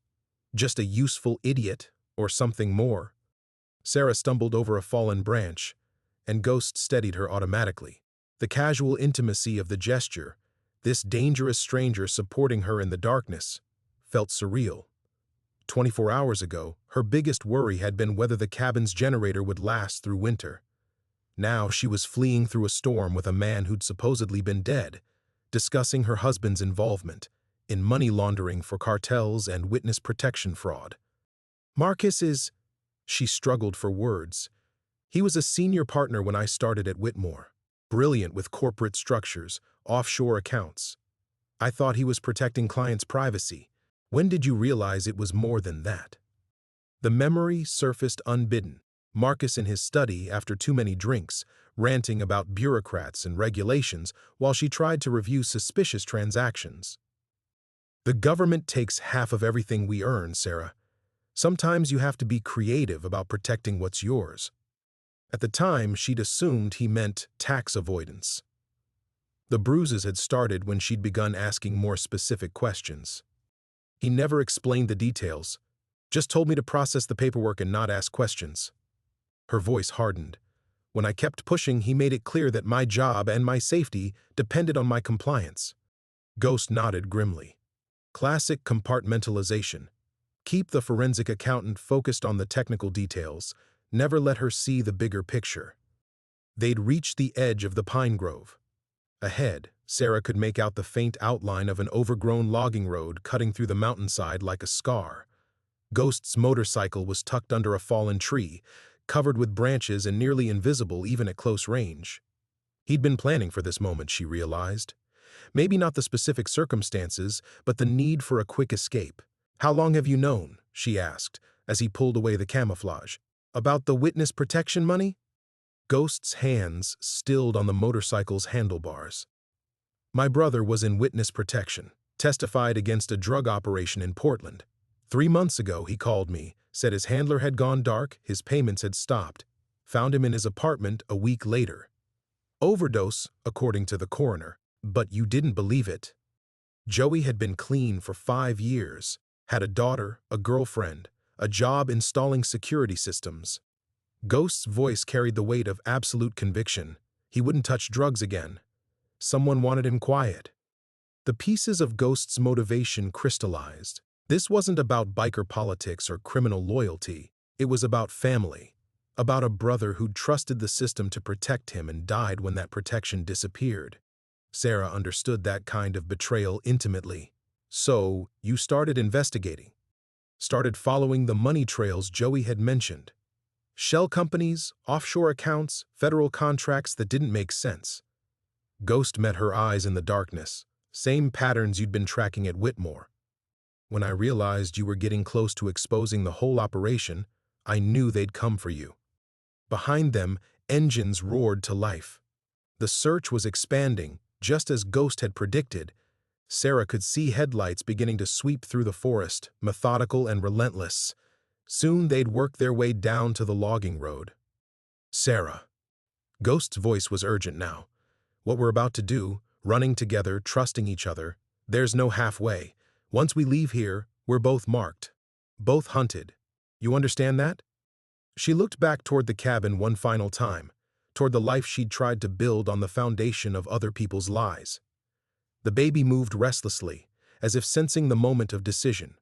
Just a useful idiot, or something more? Sarah stumbled over a fallen branch, and Ghost steadied her automatically. The casual intimacy of the gesture, this dangerous stranger supporting her in the darkness, felt surreal. 24 hours ago, her biggest worry had been whether the cabin's generator would last through winter. Now she was fleeing through a storm with a man who'd supposedly been dead, discussing her husband's involvement in money laundering for cartels and witness protection fraud. "Marcus is..." She struggled for words. "He was a senior partner when I started at Whitmore. Brilliant with corporate structures, offshore accounts. I thought he was protecting clients' privacy. When did you realize it was more than that? The memory surfaced unbidden. Marcus in his study after too many drinks, ranting about bureaucrats and regulations while she tried to review suspicious transactions. The government takes half of everything we earn, Sarah. Sometimes you have to be creative about protecting what's yours. At the time, she'd assumed he meant tax avoidance. The bruises had started when she'd begun asking more specific questions. He never explained the details, just told me to process the paperwork and not ask questions. Her voice hardened. When I kept pushing, he made it clear that my job and my safety depended on my compliance. Ghost nodded grimly. Classic compartmentalization. Keep the forensic accountant focused on the technical details, never let her see the bigger picture. They'd reached the edge of the pine grove. Ahead, Sarah could make out the faint outline of an overgrown logging road cutting through the mountainside like a scar. Ghost's motorcycle was tucked under a fallen tree, covered with branches and nearly invisible even at close range. He'd been planning for this moment, she realized. Maybe not the specific circumstances, but the need for a quick escape. How long have you known? She asked, as he pulled away the camouflage. About the witness protection money? Ghost's hands stilled on the motorcycle's handlebars. My brother was in witness protection, testified against a drug operation in Portland. 3 months ago, he called me, said his handler had gone dark, his payments had stopped. Found him in his apartment a week later. Overdose, according to the coroner. But you didn't believe it. Joey had been clean for 5 years, had a daughter, a girlfriend, a job installing security systems. Ghost's voice carried the weight of absolute conviction. He wouldn't touch drugs again. Someone wanted him quiet. The pieces of Ghost's motivation crystallized. This wasn't about biker politics or criminal loyalty. It was about family. About a brother who'd trusted the system to protect him and died when that protection disappeared. Sarah understood that kind of betrayal intimately. So, you started investigating. Started following the money trails Joey had mentioned. Shell companies, offshore accounts, federal contracts that didn't make sense. Ghost met her eyes in the darkness. Same patterns you'd been tracking at Whitmore. When I realized you were getting close to exposing the whole operation, I knew they'd come for you. Behind them, engines roared to life. The search was expanding, just as Ghost had predicted. Sarah could see headlights beginning to sweep through the forest, methodical and relentless. Soon they'd work their way down to the logging road. Sarah. Ghost's voice was urgent now. What we're about to do, running together, trusting each other, there's no halfway. Once we leave here, we're both marked. Both hunted. You understand that? She looked back toward the cabin one final time, toward the life she'd tried to build on the foundation of other people's lies. The baby moved restlessly, as if sensing the moment of decision.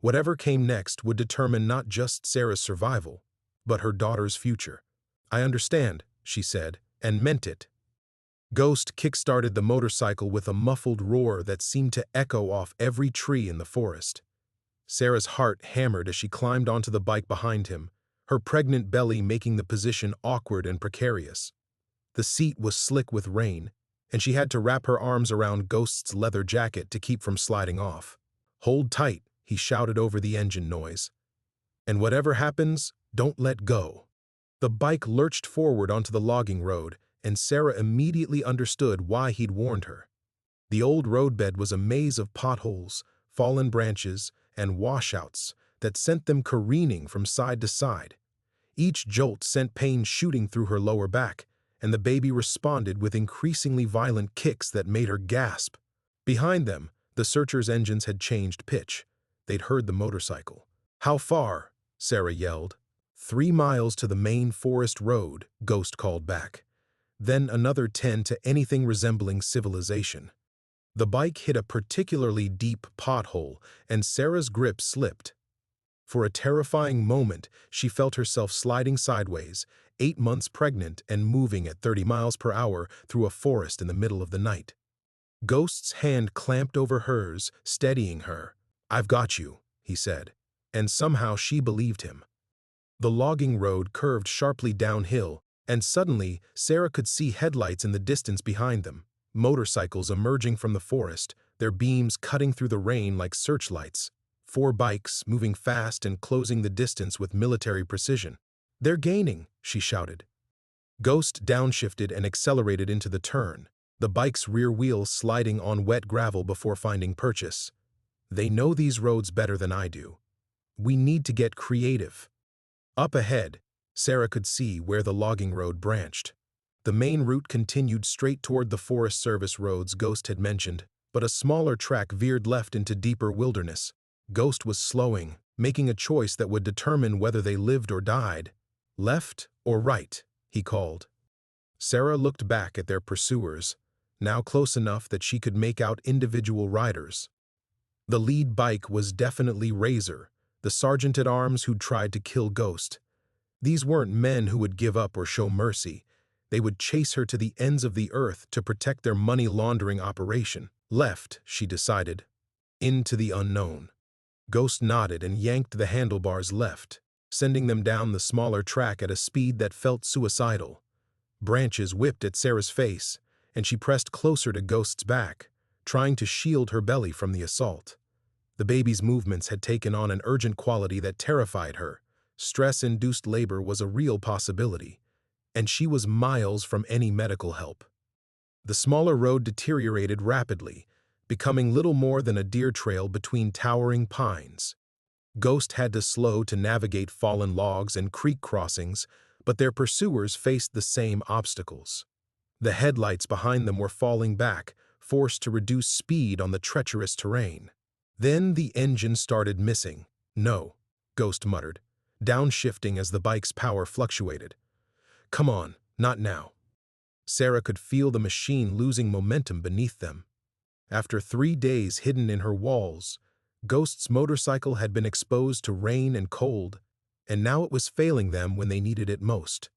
Whatever came next would determine not just Sarah's survival, but her daughter's future. I understand, she said, and meant it. Ghost kick-started the motorcycle with a muffled roar that seemed to echo off every tree in the forest. Sarah's heart hammered as she climbed onto the bike behind him, her pregnant belly making the position awkward and precarious. The seat was slick with rain, and she had to wrap her arms around Ghost's leather jacket to keep from sliding off. Hold tight, he shouted over the engine noise. And whatever happens, don't let go. The bike lurched forward onto the logging road, and Sarah immediately understood why he'd warned her. The old roadbed was a maze of potholes, fallen branches, and washouts that sent them careening from side to side. Each jolt sent pain shooting through her lower back, and the baby responded with increasingly violent kicks that made her gasp. Behind them, the searchers' engines had changed pitch. They'd heard the motorcycle. How far? Sarah yelled. 3 miles to the main forest road, Ghost called back. Then another 10 to anything resembling civilization. The bike hit a particularly deep pothole, and Sarah's grip slipped. For a terrifying moment, she felt herself sliding sideways, 8 months pregnant and moving at 30 miles per hour through a forest in the middle of the night. Ghost's hand clamped over hers, steadying her. I've got you, he said, and somehow she believed him. The logging road curved sharply downhill, and suddenly Sarah could see headlights in the distance behind them, motorcycles emerging from the forest, their beams cutting through the rain like searchlights. 4 bikes, moving fast and closing the distance with military precision. "They're gaining," she shouted. Ghost downshifted and accelerated into the turn, the bike's rear wheels sliding on wet gravel before finding purchase. "They know these roads better than I do. We need to get creative." Up ahead, Sarah could see where the logging road branched. The main route continued straight toward the Forest Service roads Ghost had mentioned, but a smaller track veered left into deeper wilderness. Ghost was slowing, making a choice that would determine whether they lived or died. "Left or right?" he called. Sarah looked back at their pursuers, now close enough that she could make out individual riders. The lead bike was definitely Razor, the sergeant-at-arms who'd tried to kill Ghost. These weren't men who would give up or show mercy. They would chase her to the ends of the earth to protect their money-laundering operation. "Left," she decided. "Into the unknown." Ghost nodded and yanked the handlebars left, sending them down the smaller track at a speed that felt suicidal. Branches whipped at Sarah's face, and she pressed closer to Ghost's back, trying to shield her belly from the assault. The baby's movements had taken on an urgent quality that terrified her. Stress-induced labor was a real possibility, and she was miles from any medical help. The smaller road deteriorated rapidly, becoming little more than a deer trail between towering pines. Ghost had to slow to navigate fallen logs and creek crossings, but their pursuers faced the same obstacles. The headlights behind them were falling back, forced to reduce speed on the treacherous terrain. Then the engine started missing. "No," Ghost muttered, downshifting as the bike's power fluctuated. "Come on, not now." Sarah could feel the machine losing momentum beneath them. After 3 days hidden in her walls, Ghost's motorcycle had been exposed to rain and cold, and now it was failing them when they needed it most.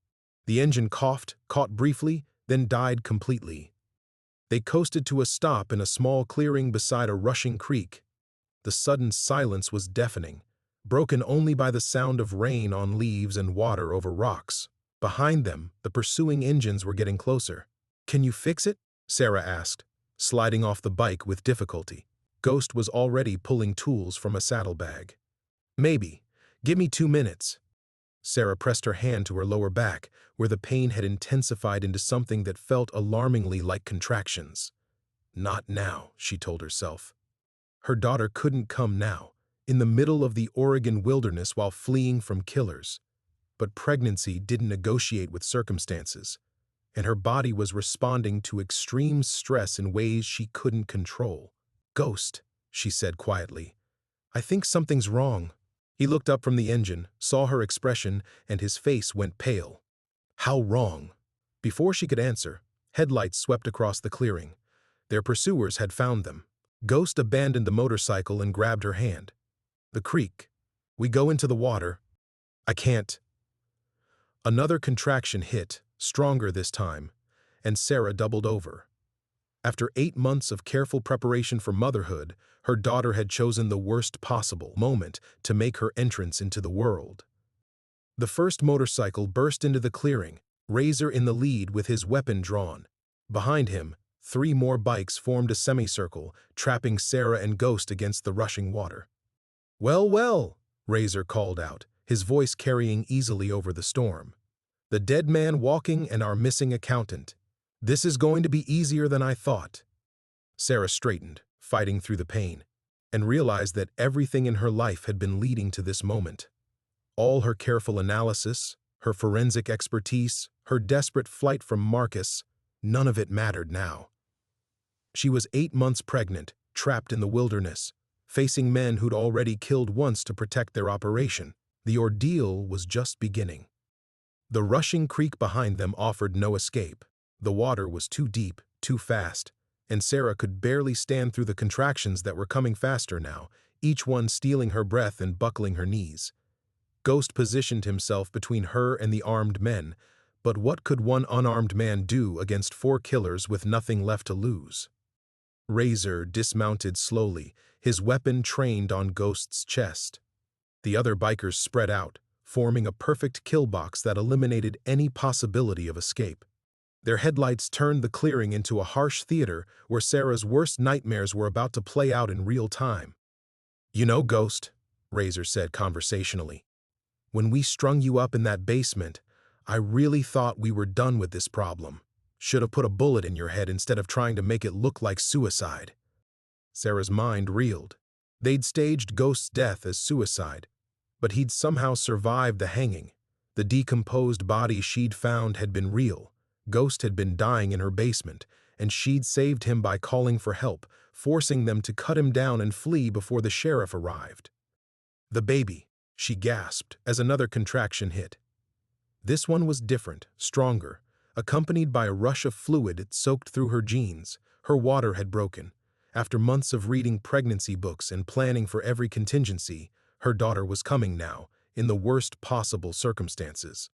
The engine coughed, caught briefly, then died completely. They coasted to a stop in a small clearing beside a rushing creek. The sudden silence was deafening, broken only by the sound of rain on leaves and water over rocks. Behind them, the pursuing engines were getting closer. "Can you fix it?" Sarah asked, sliding off the bike with difficulty. Ghost was already pulling tools from a saddlebag. "Maybe. Give me 2 minutes." Sarah pressed her hand to her lower back, where the pain had intensified into something that felt alarmingly like contractions. Not now, she told herself. Her daughter couldn't come now, in the middle of the Oregon wilderness while fleeing from killers. But pregnancy didn't negotiate with circumstances, and her body was responding to extreme stress in ways she couldn't control. "Ghost," she said quietly, "I think something's wrong." He looked up from the engine, saw her expression, and his face went pale. "How wrong?" Before she could answer, headlights swept across the clearing. Their pursuers had found them. Ghost abandoned the motorcycle and grabbed her hand. "The creek. We go into the water." "I can't." Another contraction hit, stronger this time, and Sarah doubled over. After 8 months of careful preparation for motherhood, her daughter had chosen the worst possible moment to make her entrance into the world. The first motorcycle burst into the clearing, Razor in the lead with his weapon drawn. Behind him, 3 more bikes formed a semicircle, trapping Sarah and Ghost against the rushing water. "Well, well," Razor called out, his voice carrying easily over the storm. "The dead man walking and our missing accountant. This is going to be easier than I thought." Sarah straightened, fighting through the pain, and realized that everything in her life had been leading to this moment. All her careful analysis, her forensic expertise, her desperate flight from Marcus, none of it mattered now. She was 8 months pregnant, trapped in the wilderness, facing men who'd already killed once to protect their operation. The ordeal was just beginning. The rushing creek behind them offered no escape. The water was too deep, too fast, and Sarah could barely stand through the contractions that were coming faster now, each one stealing her breath and buckling her knees. Ghost positioned himself between her and the armed men, but what could one unarmed man do against 4 killers with nothing left to lose? Razor dismounted slowly, his weapon trained on Ghost's chest. The other bikers spread out, forming a perfect kill box that eliminated any possibility of escape. Their headlights turned the clearing into a harsh theater where Sarah's worst nightmares were about to play out in real time. "You know, Ghost," Razor said conversationally, "when we strung you up in that basement, I really thought we were done with this problem. Should have put a bullet in your head instead of trying to make it look like suicide." Sarah's mind reeled. They'd staged Ghost's death as suicide, but he'd somehow survived the hanging. The decomposed body she'd found had been real. Ghost had been dying in her basement, and she'd saved him by calling for help, forcing them to cut him down and flee before the sheriff arrived. "The baby," she gasped as another contraction hit. This one was different, stronger, accompanied by a rush of fluid it soaked through her jeans. Her water had broken. After months of reading pregnancy books and planning for every contingency, her daughter was coming now, in the worst possible circumstances.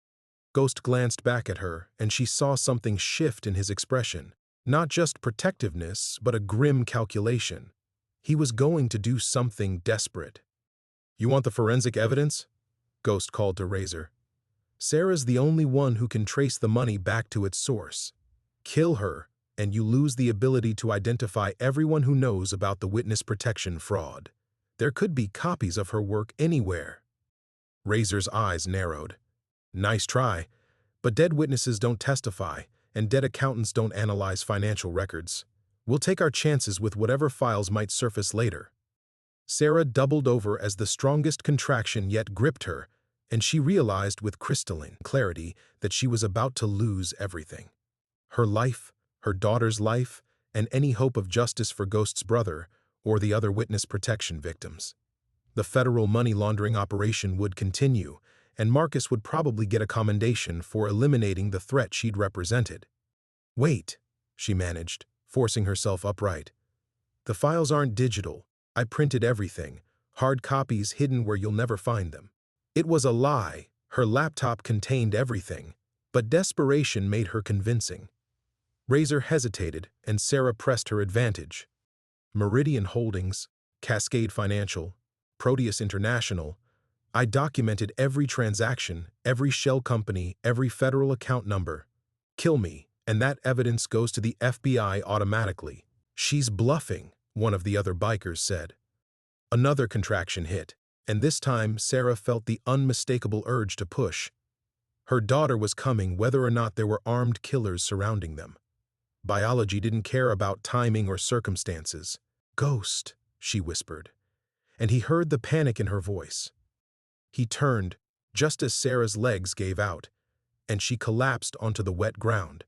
Ghost glanced back at her, and she saw something shift in his expression. Not just protectiveness, but a grim calculation. He was going to do something desperate. "You want the forensic evidence?" Ghost called to Razor. "Sarah's the only one who can trace the money back to its source. Kill her, and you lose the ability to identify everyone who knows about the witness protection fraud. There could be copies of her work anywhere." Razor's eyes narrowed. "Nice try, but dead witnesses don't testify, and dead accountants don't analyze financial records. We'll take our chances with whatever files might surface later." Sarah doubled over as the strongest contraction yet gripped her, and she realized with crystalline clarity that she was about to lose everything. Her life, her daughter's life, and any hope of justice for Ghost's brother or the other witness protection victims. The federal money laundering operation would continue, and Marcus would probably get a commendation for eliminating the threat she'd represented. "Wait," she managed, forcing herself upright. "The files aren't digital. I printed everything, hard copies hidden where you'll never find them." It was a lie. Her laptop contained everything, but desperation made her convincing. Razor hesitated, and Sarah pressed her advantage. "Meridian Holdings, Cascade Financial, Proteus International. I documented every transaction, every shell company, every federal account number. Kill me, and that evidence goes to the FBI automatically." "She's bluffing," one of the other bikers said. Another contraction hit, and this time Sarah felt the unmistakable urge to push. Her daughter was coming whether or not there were armed killers surrounding them. Biology didn't care about timing or circumstances. "Ghost," she whispered, and he heard the panic in her voice. He turned, just as Sarah's legs gave out, and she collapsed onto the wet ground.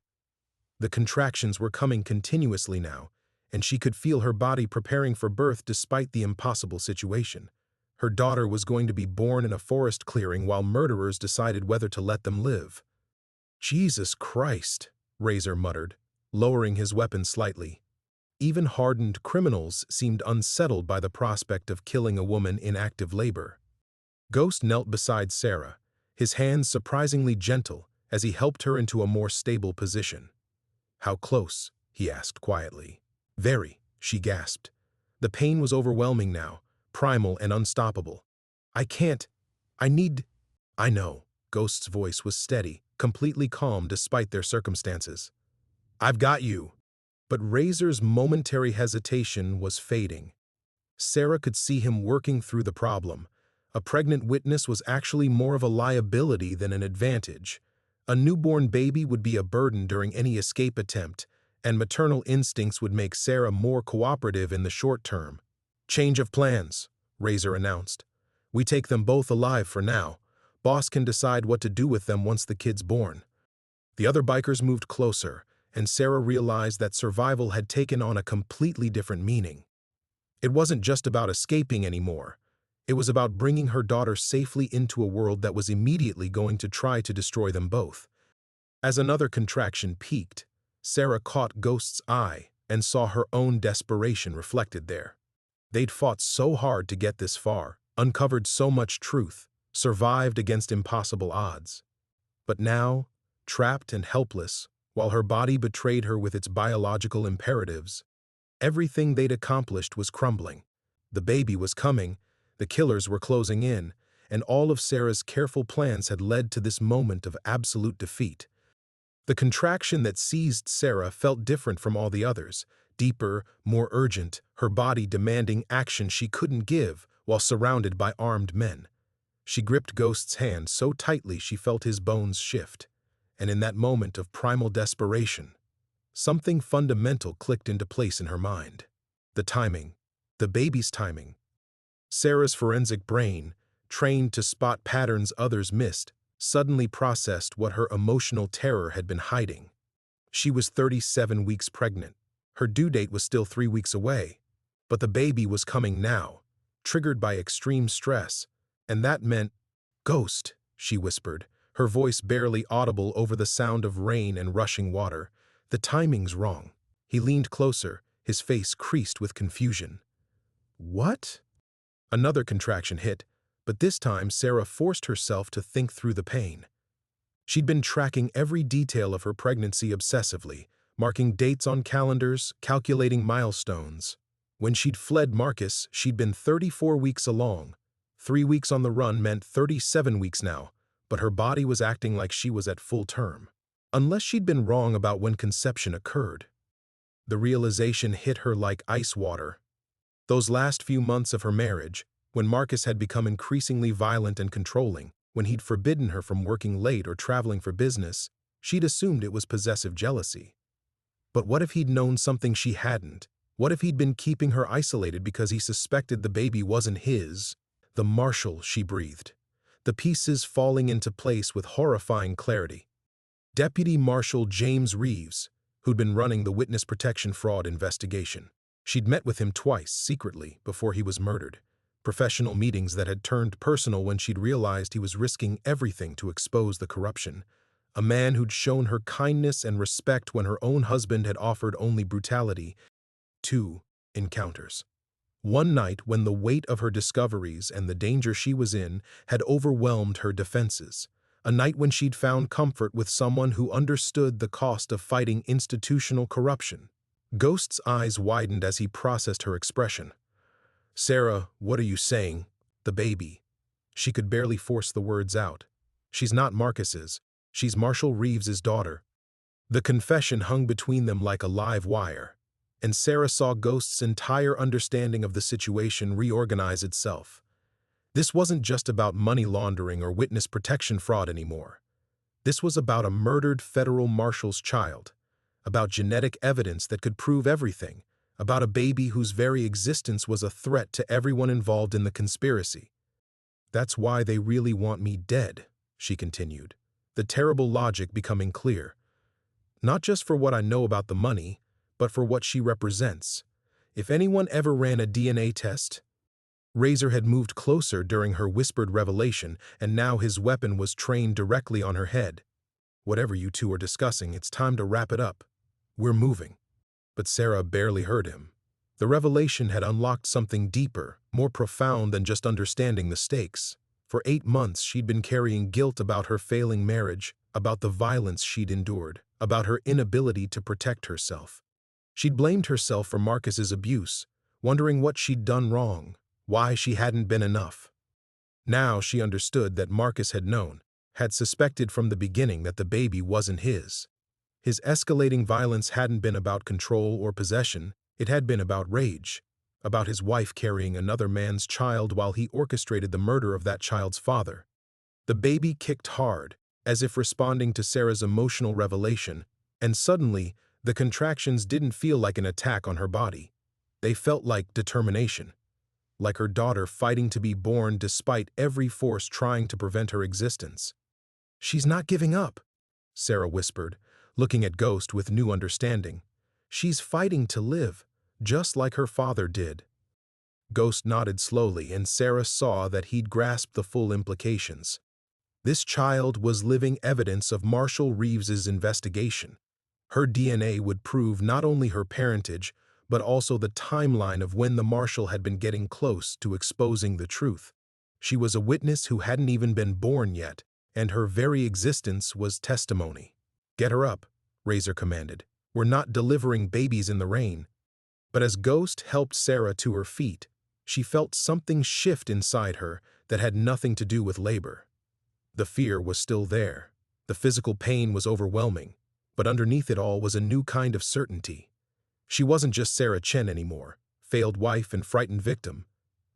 The contractions were coming continuously now, and she could feel her body preparing for birth despite the impossible situation. Her daughter was going to be born in a forest clearing while murderers decided whether to let them live. "Jesus Christ," Razor muttered, lowering his weapon slightly. Even hardened criminals seemed unsettled by the prospect of killing a woman in active labor. Ghost knelt beside Sarah, his hands surprisingly gentle as he helped her into a more stable position. "How close?" he asked quietly. "Very," she gasped. The pain was overwhelming now, primal and unstoppable. "I can't. I need—" "I know." Ghost's voice was steady, completely calm despite their circumstances. "I've got you." But Razor's momentary hesitation was fading. Sarah could see him working through the problem. A pregnant witness was actually more of a liability than an advantage. A newborn baby would be a burden during any escape attempt, and maternal instincts would make Sarah more cooperative in the short term. "Change of plans," Razor announced. "We take them both alive for now. Boss can decide what to do with them once the kid's born." The other bikers moved closer, and Sarah realized that survival had taken on a completely different meaning. It wasn't just about escaping anymore. It was about bringing her daughter safely into a world that was immediately going to try to destroy them both. As another contraction peaked, Sarah caught Ghost's eye and saw her own desperation reflected there. They'd fought so hard to get this far, uncovered so much truth, survived against impossible odds. But now, trapped and helpless, while her body betrayed her with its biological imperatives, everything they'd accomplished was crumbling. The baby was coming, the killers were closing in, and all of Sarah's careful plans had led to this moment of absolute defeat. The contraction that seized Sarah felt different from all the others, deeper, more urgent, her body demanding action she couldn't give while surrounded by armed men. She gripped Ghost's hand so tightly she felt his bones shift, and in that moment of primal desperation, something fundamental clicked into place in her mind. The timing. The baby's timing. Sarah's forensic brain, trained to spot patterns others missed, suddenly processed what her emotional terror had been hiding. She was 37 weeks pregnant. Her due date was still 3 weeks away. But the baby was coming now, triggered by extreme stress, and that meant, "Ghost," she whispered, her voice barely audible over the sound of rain and rushing water. "The timing's wrong." He leaned closer, his face creased with confusion. "What?" Another contraction hit, but this time Sarah forced herself to think through the pain. She'd been tracking every detail of her pregnancy obsessively, marking dates on calendars, calculating milestones. When she'd fled Marcus, she'd been 34 weeks along. 3 weeks on the run meant 37 weeks now, but her body was acting like she was at full term. Unless she'd been wrong about when conception occurred. The realization hit her like ice water. Those last few months of her marriage, when Marcus had become increasingly violent and controlling, when he'd forbidden her from working late or traveling for business, she'd assumed it was possessive jealousy. But what if he'd known something she hadn't? What if he'd been keeping her isolated because he suspected the baby wasn't his? The Marshal, she breathed, the pieces falling into place with horrifying clarity. Deputy Marshal James Reeves, who'd been running the witness protection fraud investigation. She'd met with him twice, secretly, before he was murdered. Professional meetings that had turned personal when she'd realized he was risking everything to expose the corruption. A man who'd shown her kindness and respect when her own husband had offered only brutality. 2 encounters. One night when the weight of her discoveries and the danger she was in had overwhelmed her defenses. A night when she'd found comfort with someone who understood the cost of fighting institutional corruption. Ghost's eyes widened as he processed her expression. "Sarah, what are you saying? The baby." She could barely force the words out. "She's not Marcus's. She's Marshal Reeves's daughter." The confession hung between them like a live wire, and Sarah saw Ghost's entire understanding of the situation reorganize itself. This wasn't just about money laundering or witness protection fraud anymore. This was about a murdered federal marshal's child, about genetic evidence that could prove everything, about a baby whose very existence was a threat to everyone involved in the conspiracy. "That's why they really want me dead," she continued, the terrible logic becoming clear. "Not just for what I know about the money, but for what she represents. If anyone ever ran a DNA test..." Razor had moved closer during her whispered revelation, and now his weapon was trained directly on her head. "Whatever you two are discussing, it's time to wrap it up. We're moving." But Sarah barely heard him. The revelation had unlocked something deeper, more profound than just understanding the stakes. For 8 months she'd been carrying guilt about her failing marriage, about the violence she'd endured, about her inability to protect herself. She'd blamed herself for Marcus's abuse, wondering what she'd done wrong, why she hadn't been enough. Now she understood that Marcus had known, had suspected from the beginning that the baby wasn't his. His escalating violence hadn't been about control or possession, it had been about rage, about his wife carrying another man's child while he orchestrated the murder of that child's father. The baby kicked hard, as if responding to Sarah's emotional revelation, and suddenly, the contractions didn't feel like an attack on her body. They felt like determination, like her daughter fighting to be born despite every force trying to prevent her existence. "She's not giving up," Sarah whispered, looking at Ghost with new understanding. "She's fighting to live, just like her father did." Ghost nodded slowly, and Sarah saw that he'd grasped the full implications. This child was living evidence of Marshal Reeves's investigation. Her DNA would prove not only her parentage, but also the timeline of when the Marshal had been getting close to exposing the truth. She was a witness who hadn't even been born yet, and her very existence was testimony. "Get her up," Razor commanded. "We're not delivering babies in the rain." But as Ghost helped Sarah to her feet, she felt something shift inside her that had nothing to do with labor. The fear was still there. The physical pain was overwhelming. But underneath it all was a new kind of certainty. She wasn't just Sarah Chen anymore, failed wife and frightened victim.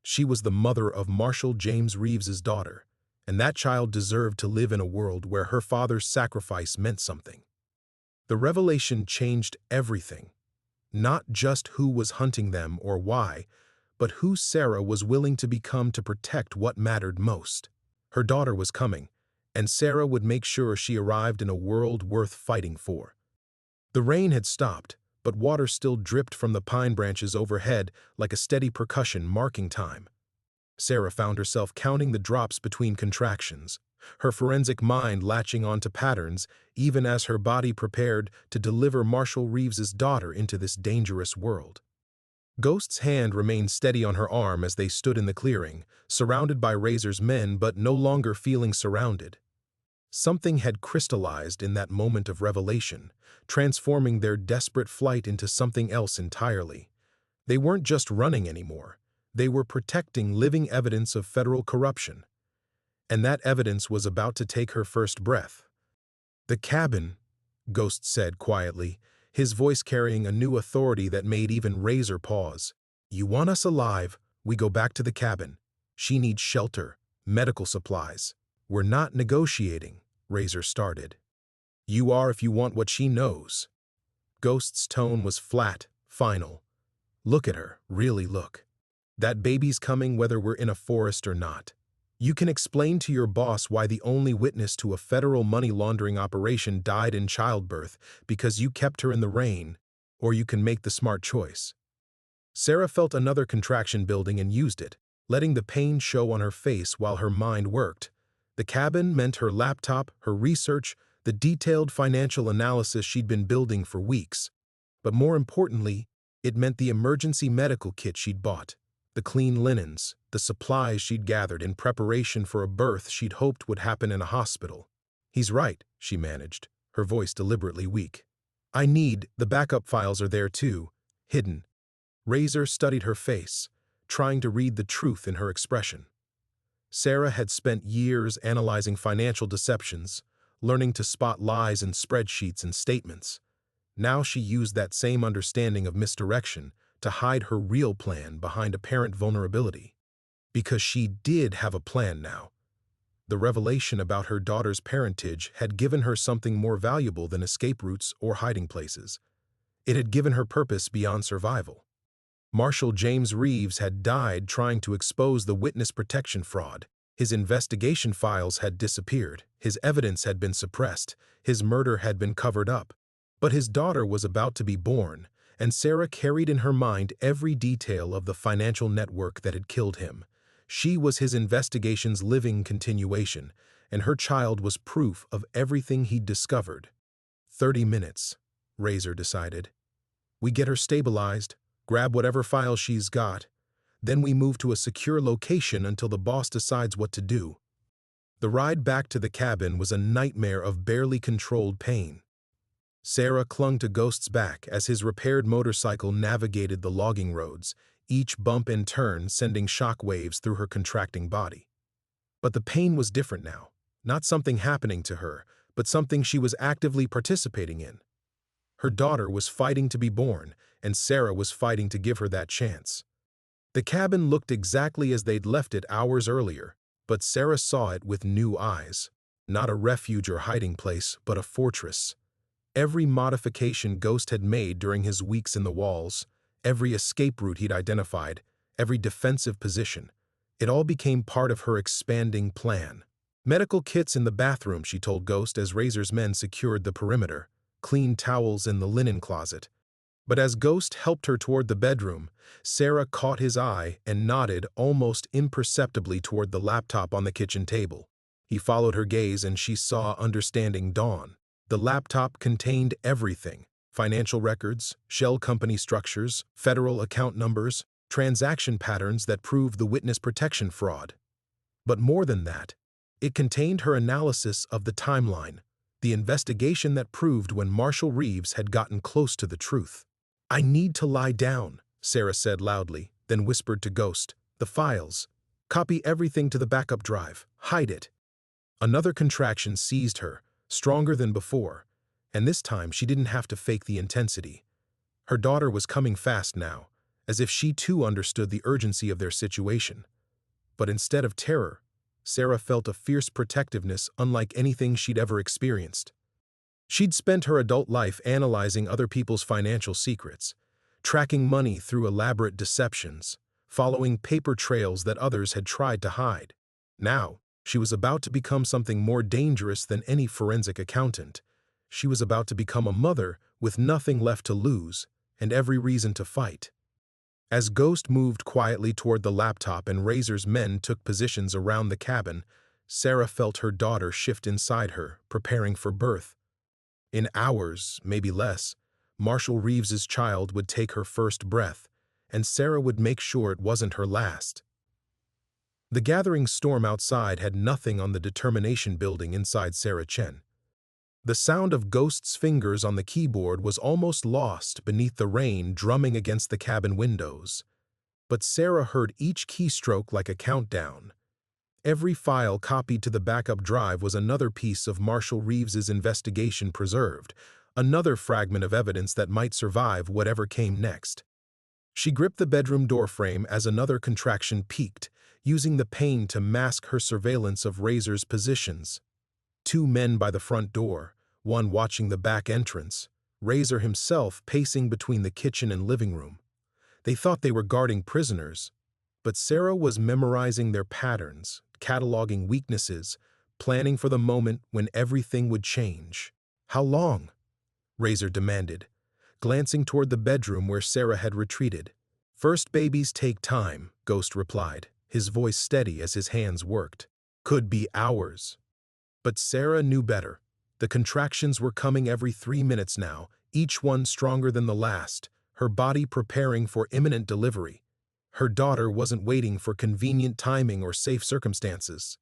She was the mother of Marshall James Reeves's daughter, and that child deserved to live in a world where her father's sacrifice meant something. The revelation changed everything. Not just who was hunting them or why, but who Sarah was willing to become to protect what mattered most. Her daughter was coming, and Sarah would make sure she arrived in a world worth fighting for. The rain had stopped, but water still dripped from the pine branches overhead like a steady percussion marking time. Sarah found herself counting the drops between contractions, her forensic mind latching onto patterns even as her body prepared to deliver Marshall Reeves's daughter into this dangerous world. Ghost's hand remained steady on her arm as they stood in the clearing, surrounded by Razor's men but no longer feeling surrounded. Something had crystallized in that moment of revelation, transforming their desperate flight into something else entirely. They weren't just running anymore. They were protecting living evidence of federal corruption. And that evidence was about to take her first breath. "The cabin," Ghost said quietly, his voice carrying a new authority that made even Razor pause. "You want us alive, we go back to the cabin. She needs shelter, medical supplies. We're not negotiating," Razor started. "You are if you want what she knows." Ghost's tone was flat, final. "Look at her, really look. That baby's coming whether we're in a forest or not. You can explain to your boss why the only witness to a federal money laundering operation died in childbirth because you kept her in the rain, or you can make the smart choice." Sarah felt another contraction building and used it, letting the pain show on her face while her mind worked. The cabin meant her laptop, her research, the detailed financial analysis she'd been building for weeks. But more importantly, it meant the emergency medical kit she'd bought, the clean linens, the supplies she'd gathered in preparation for a birth she'd hoped would happen in a hospital. "He's right," she managed, her voice deliberately weak. The backup files are there too, hidden." Razor studied her face, trying to read the truth in her expression. Sarah had spent years analyzing financial deceptions, learning to spot lies in spreadsheets and statements. Now she used that same understanding of misdirection to hide her real plan behind apparent vulnerability. Because she did have a plan now. The revelation about her daughter's parentage had given her something more valuable than escape routes or hiding places. It had given her purpose beyond survival. Marshall James Reeves had died trying to expose the witness protection fraud. His investigation files had disappeared, his evidence had been suppressed, his murder had been covered up. But his daughter was about to be born, and Sarah carried in her mind every detail of the financial network that had killed him. She was his investigation's living continuation, and her child was proof of everything he'd discovered. 30 minutes, Razor decided. We get her stabilized, grab whatever files she's got, then we move to a secure location until the boss decides what to do. The ride back to the cabin was a nightmare of barely controlled pain. Sarah clung to Ghost's back as his repaired motorcycle navigated the logging roads, each bump and turn sending shock waves through her contracting body. But the pain was different now, not something happening to her, but something she was actively participating in. Her daughter was fighting to be born, and Sarah was fighting to give her that chance. The cabin looked exactly as they'd left it hours earlier, but Sarah saw it with new eyes. Not a refuge or hiding place, but a fortress. Every modification Ghost had made during his weeks in the walls, every escape route he'd identified, every defensive position, it all became part of her expanding plan. Medical kits in the bathroom, she told Ghost as Razor's men secured the perimeter, clean towels in the linen closet. But as Ghost helped her toward the bedroom, Sarah caught his eye and nodded almost imperceptibly toward the laptop on the kitchen table. He followed her gaze and she saw understanding dawn. The laptop contained everything: financial records, shell company structures, federal account numbers, transaction patterns that proved the witness protection fraud. But more than that, it contained her analysis of the timeline, the investigation that proved when Marshall Reeves had gotten close to the truth. "I need to lie down," Sarah said loudly, then whispered to Ghost. "The files. Copy everything to the backup drive. Hide it." Another contraction seized her, stronger than before, And this time she didn't have to fake the intensity. Her daughter was coming fast now, as if she too understood the urgency of their situation. But instead of terror, Sarah felt a fierce protectiveness unlike anything she'd ever experienced. She'd spent her adult life analyzing other people's financial secrets, tracking money through elaborate deceptions, following paper trails that others had tried to hide. Now, she was about to become something more dangerous than any forensic accountant. She was about to become a mother with nothing left to lose and every reason to fight. As Ghost moved quietly toward the laptop and Razor's men took positions around the cabin, Sarah felt her daughter shift inside her, preparing for birth. In hours, maybe less, Marshall Reeves's child would take her first breath, and Sarah would make sure it wasn't her last. The gathering storm outside had nothing on the determination building inside Sarah Chen. The sound of Ghost's fingers on the keyboard was almost lost beneath the rain drumming against the cabin windows. But Sarah heard each keystroke like a countdown. Every file copied to the backup drive was another piece of Marshall Reeves's investigation preserved, another fragment of evidence that might survive whatever came next. She gripped the bedroom doorframe as another contraction peaked, using the pain to mask her surveillance of Razor's positions. 2 men by the front door, one watching the back entrance, Razor himself pacing between the kitchen and living room. They thought they were guarding prisoners, but Sarah was memorizing their patterns, cataloging weaknesses, planning for the moment when everything would change. "How long?" Razor demanded, glancing toward the bedroom where Sarah had retreated. "First babies take time," Ghost replied, his voice steady as his hands worked. "Could be hours." But Sarah knew better. The contractions were coming every 3 minutes now, each one stronger than the last, her body preparing for imminent delivery. Her daughter wasn't waiting for convenient timing or safe circumstances.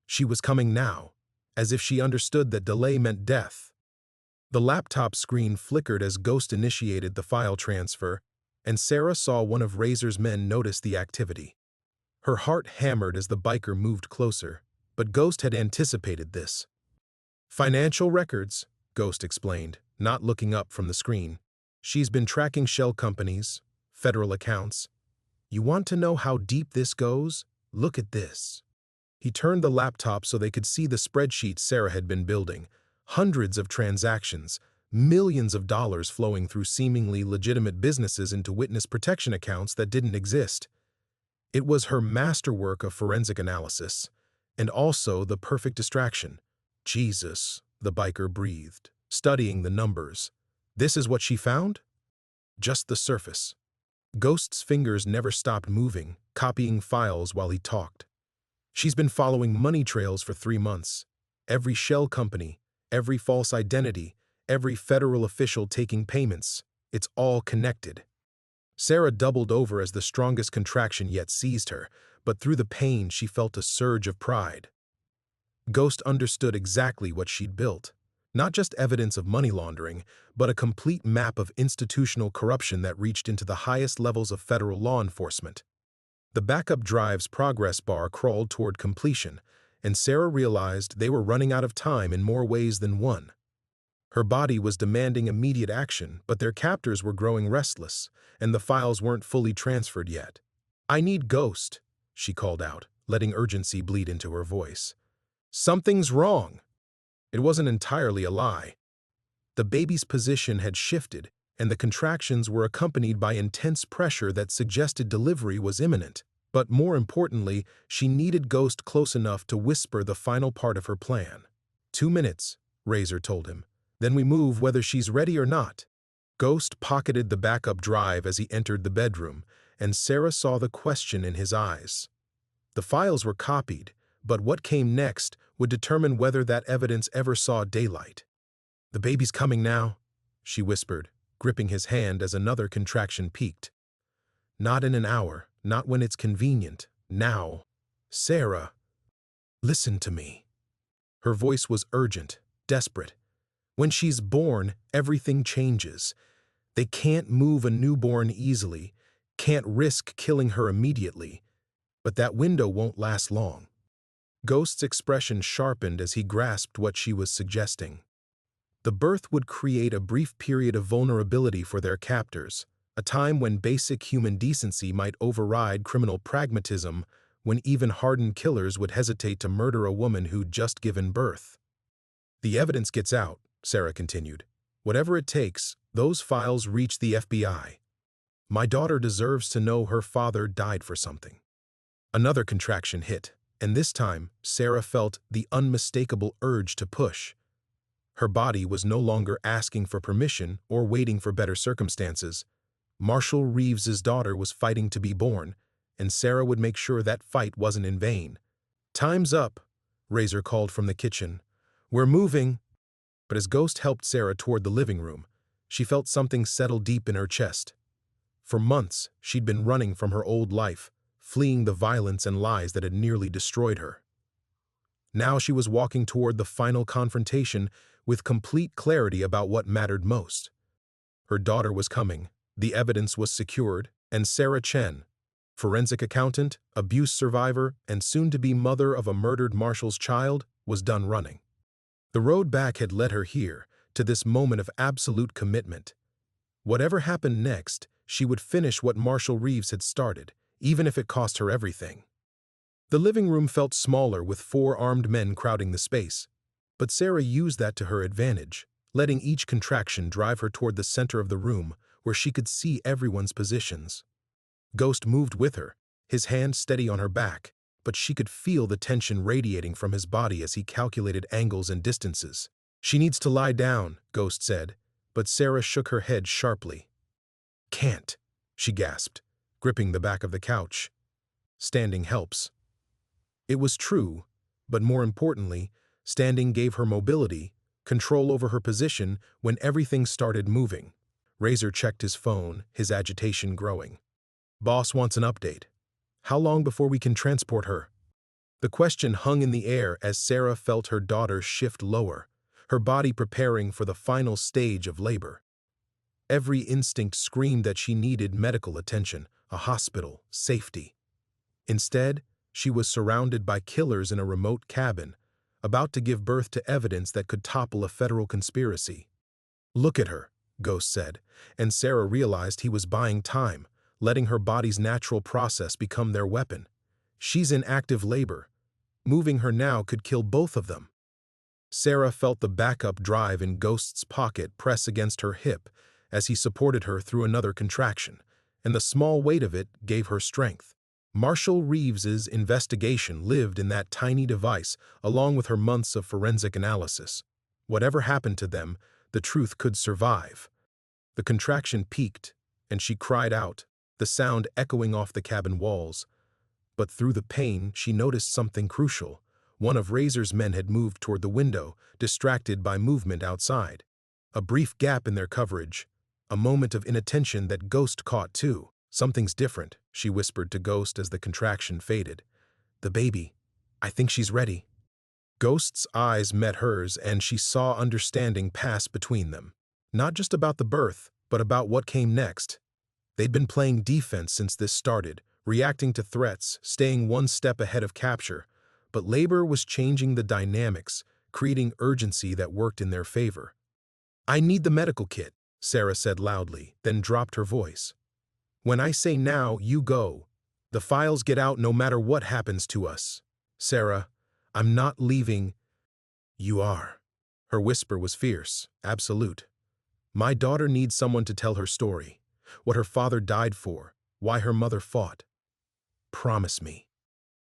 She was coming now, as if she understood that delay meant death. The laptop screen flickered as Ghost initiated the file transfer, and Sarah saw one of Razor's men notice the activity. Her heart hammered as the biker moved closer, but Ghost had anticipated this. "Financial records," Ghost explained, not looking up from the screen. "She's been tracking shell companies, federal accounts. You want to know how deep this goes? Look at this." He turned the laptop so they could see the spreadsheet Sarah had been building. Hundreds of transactions, millions of dollars flowing through seemingly legitimate businesses into witness protection accounts that didn't exist. It was her masterwork of forensic analysis, and also the perfect distraction. "Jesus," the biker breathed, studying the numbers. "This is what she found?" Just the surface. Ghost's fingers never stopped moving, copying files while he talked. "She's been following money trails for 3 months. Every shell company, every false identity, every federal official taking payments. It's all connected." Sarah doubled over as the strongest contraction yet seized her, but through the pain she felt a surge of pride. Ghost understood exactly what she'd built. Not just evidence of money laundering, but a complete map of institutional corruption that reached into the highest levels of federal law enforcement. The backup drive's progress bar crawled toward completion, and Sarah realized they were running out of time in more ways than one. Her body was demanding immediate action, but their captors were growing restless, and the files weren't fully transferred yet. "I need Ghost," she called out, letting urgency bleed into her voice. "Something's wrong." It wasn't entirely a lie. The baby's position had shifted, and the contractions were accompanied by intense pressure that suggested delivery was imminent. But more importantly, she needed Ghost close enough to whisper the final part of her plan. 2 minutes, Razor told him. "Then we move whether she's ready or not." Ghost pocketed the backup drive as he entered the bedroom, and Sarah saw the question in his eyes. The files were copied, but what came next would determine whether that evidence ever saw daylight. "The baby's coming now," she whispered, gripping his hand as another contraction peaked. "Not in an hour, not when it's convenient, now. Sarah, listen to me." Her voice was urgent, desperate. "When she's born, everything changes. They can't move a newborn easily, can't risk killing her immediately. But that window won't last long." Ghost's expression sharpened as he grasped what she was suggesting. The birth would create a brief period of vulnerability for their captors, a time when basic human decency might override criminal pragmatism, when even hardened killers would hesitate to murder a woman who'd just given birth. The evidence gets out, Sarah continued. Whatever it takes, those files reach the FBI. My daughter deserves to know her father died for something. Another contraction hit, and this time, Sarah felt the unmistakable urge to push. Her body was no longer asking for permission or waiting for better circumstances. Marshall Reeves's daughter was fighting to be born, and Sarah would make sure that fight wasn't in vain. "Time's up," Razor called from the kitchen. "We're moving." But as Ghost helped Sarah toward the living room, she felt something settle deep in her chest. For months, she'd been running from her old life, fleeing the violence and lies that had nearly destroyed her. Now she was walking toward the final confrontation with complete clarity about what mattered most. Her daughter was coming, the evidence was secured, and Sarah Chen, forensic accountant, abuse survivor, and soon-to-be mother of a murdered Marshall's child, was done running. The road back had led her here, to this moment of absolute commitment. Whatever happened next, she would finish what Marshall Reeves had started, even if it cost her everything. The living room felt smaller with 4 armed men crowding the space, but Sarah used that to her advantage, letting each contraction drive her toward the center of the room where she could see everyone's positions. Ghost moved with her, his hand steady on her back, but she could feel the tension radiating from his body as he calculated angles and distances. "She needs to lie down," Ghost said, but Sarah shook her head sharply. "Can't," she gasped, gripping the back of the couch. "Standing helps." It was true, but more importantly, standing gave her mobility, control over her position when everything started moving. Razor checked his phone, his agitation growing. "Boss wants an update. How long before we can transport her?" The question hung in the air as Sarah felt her daughter shift lower, her body preparing for the final stage of labor. Every instinct screamed that she needed medical attention, a hospital, safety. Instead, she was surrounded by killers in a remote cabin, about to give birth to evidence that could topple a federal conspiracy. "Look at her," Ghost said, and Sarah realized he was buying time, letting her body's natural process become their weapon. "She's in active labor. Moving her now could kill both of them." Sarah felt the backup drive in Ghost's pocket press against her hip as he supported her through another contraction, and the small weight of it gave her strength. Marshall Reeves's investigation lived in that tiny device along with her months of forensic analysis. Whatever happened to them, the truth could survive. The contraction peaked, and she cried out, the sound echoing off the cabin walls. But through the pain, she noticed something crucial. One of Razor's men had moved toward the window, distracted by movement outside. A brief gap in their coverage, a moment of inattention that Ghost caught too. "Something's different," she whispered to Ghost as the contraction faded. "The baby. I think she's ready." Ghost's eyes met hers, and she saw understanding pass between them. Not just about the birth, but about what came next. They'd been playing defense since this started, reacting to threats, staying one step ahead of capture. But labor was changing the dynamics, creating urgency that worked in their favor. "I need the medical kit," Sarah said loudly, then dropped her voice. "When I say now, you go. The files get out no matter what happens to us. Sarah, I'm not leaving." "You are." Her whisper was fierce, absolute. "My daughter needs someone to tell her story, what her father died for, why her mother fought. Promise me."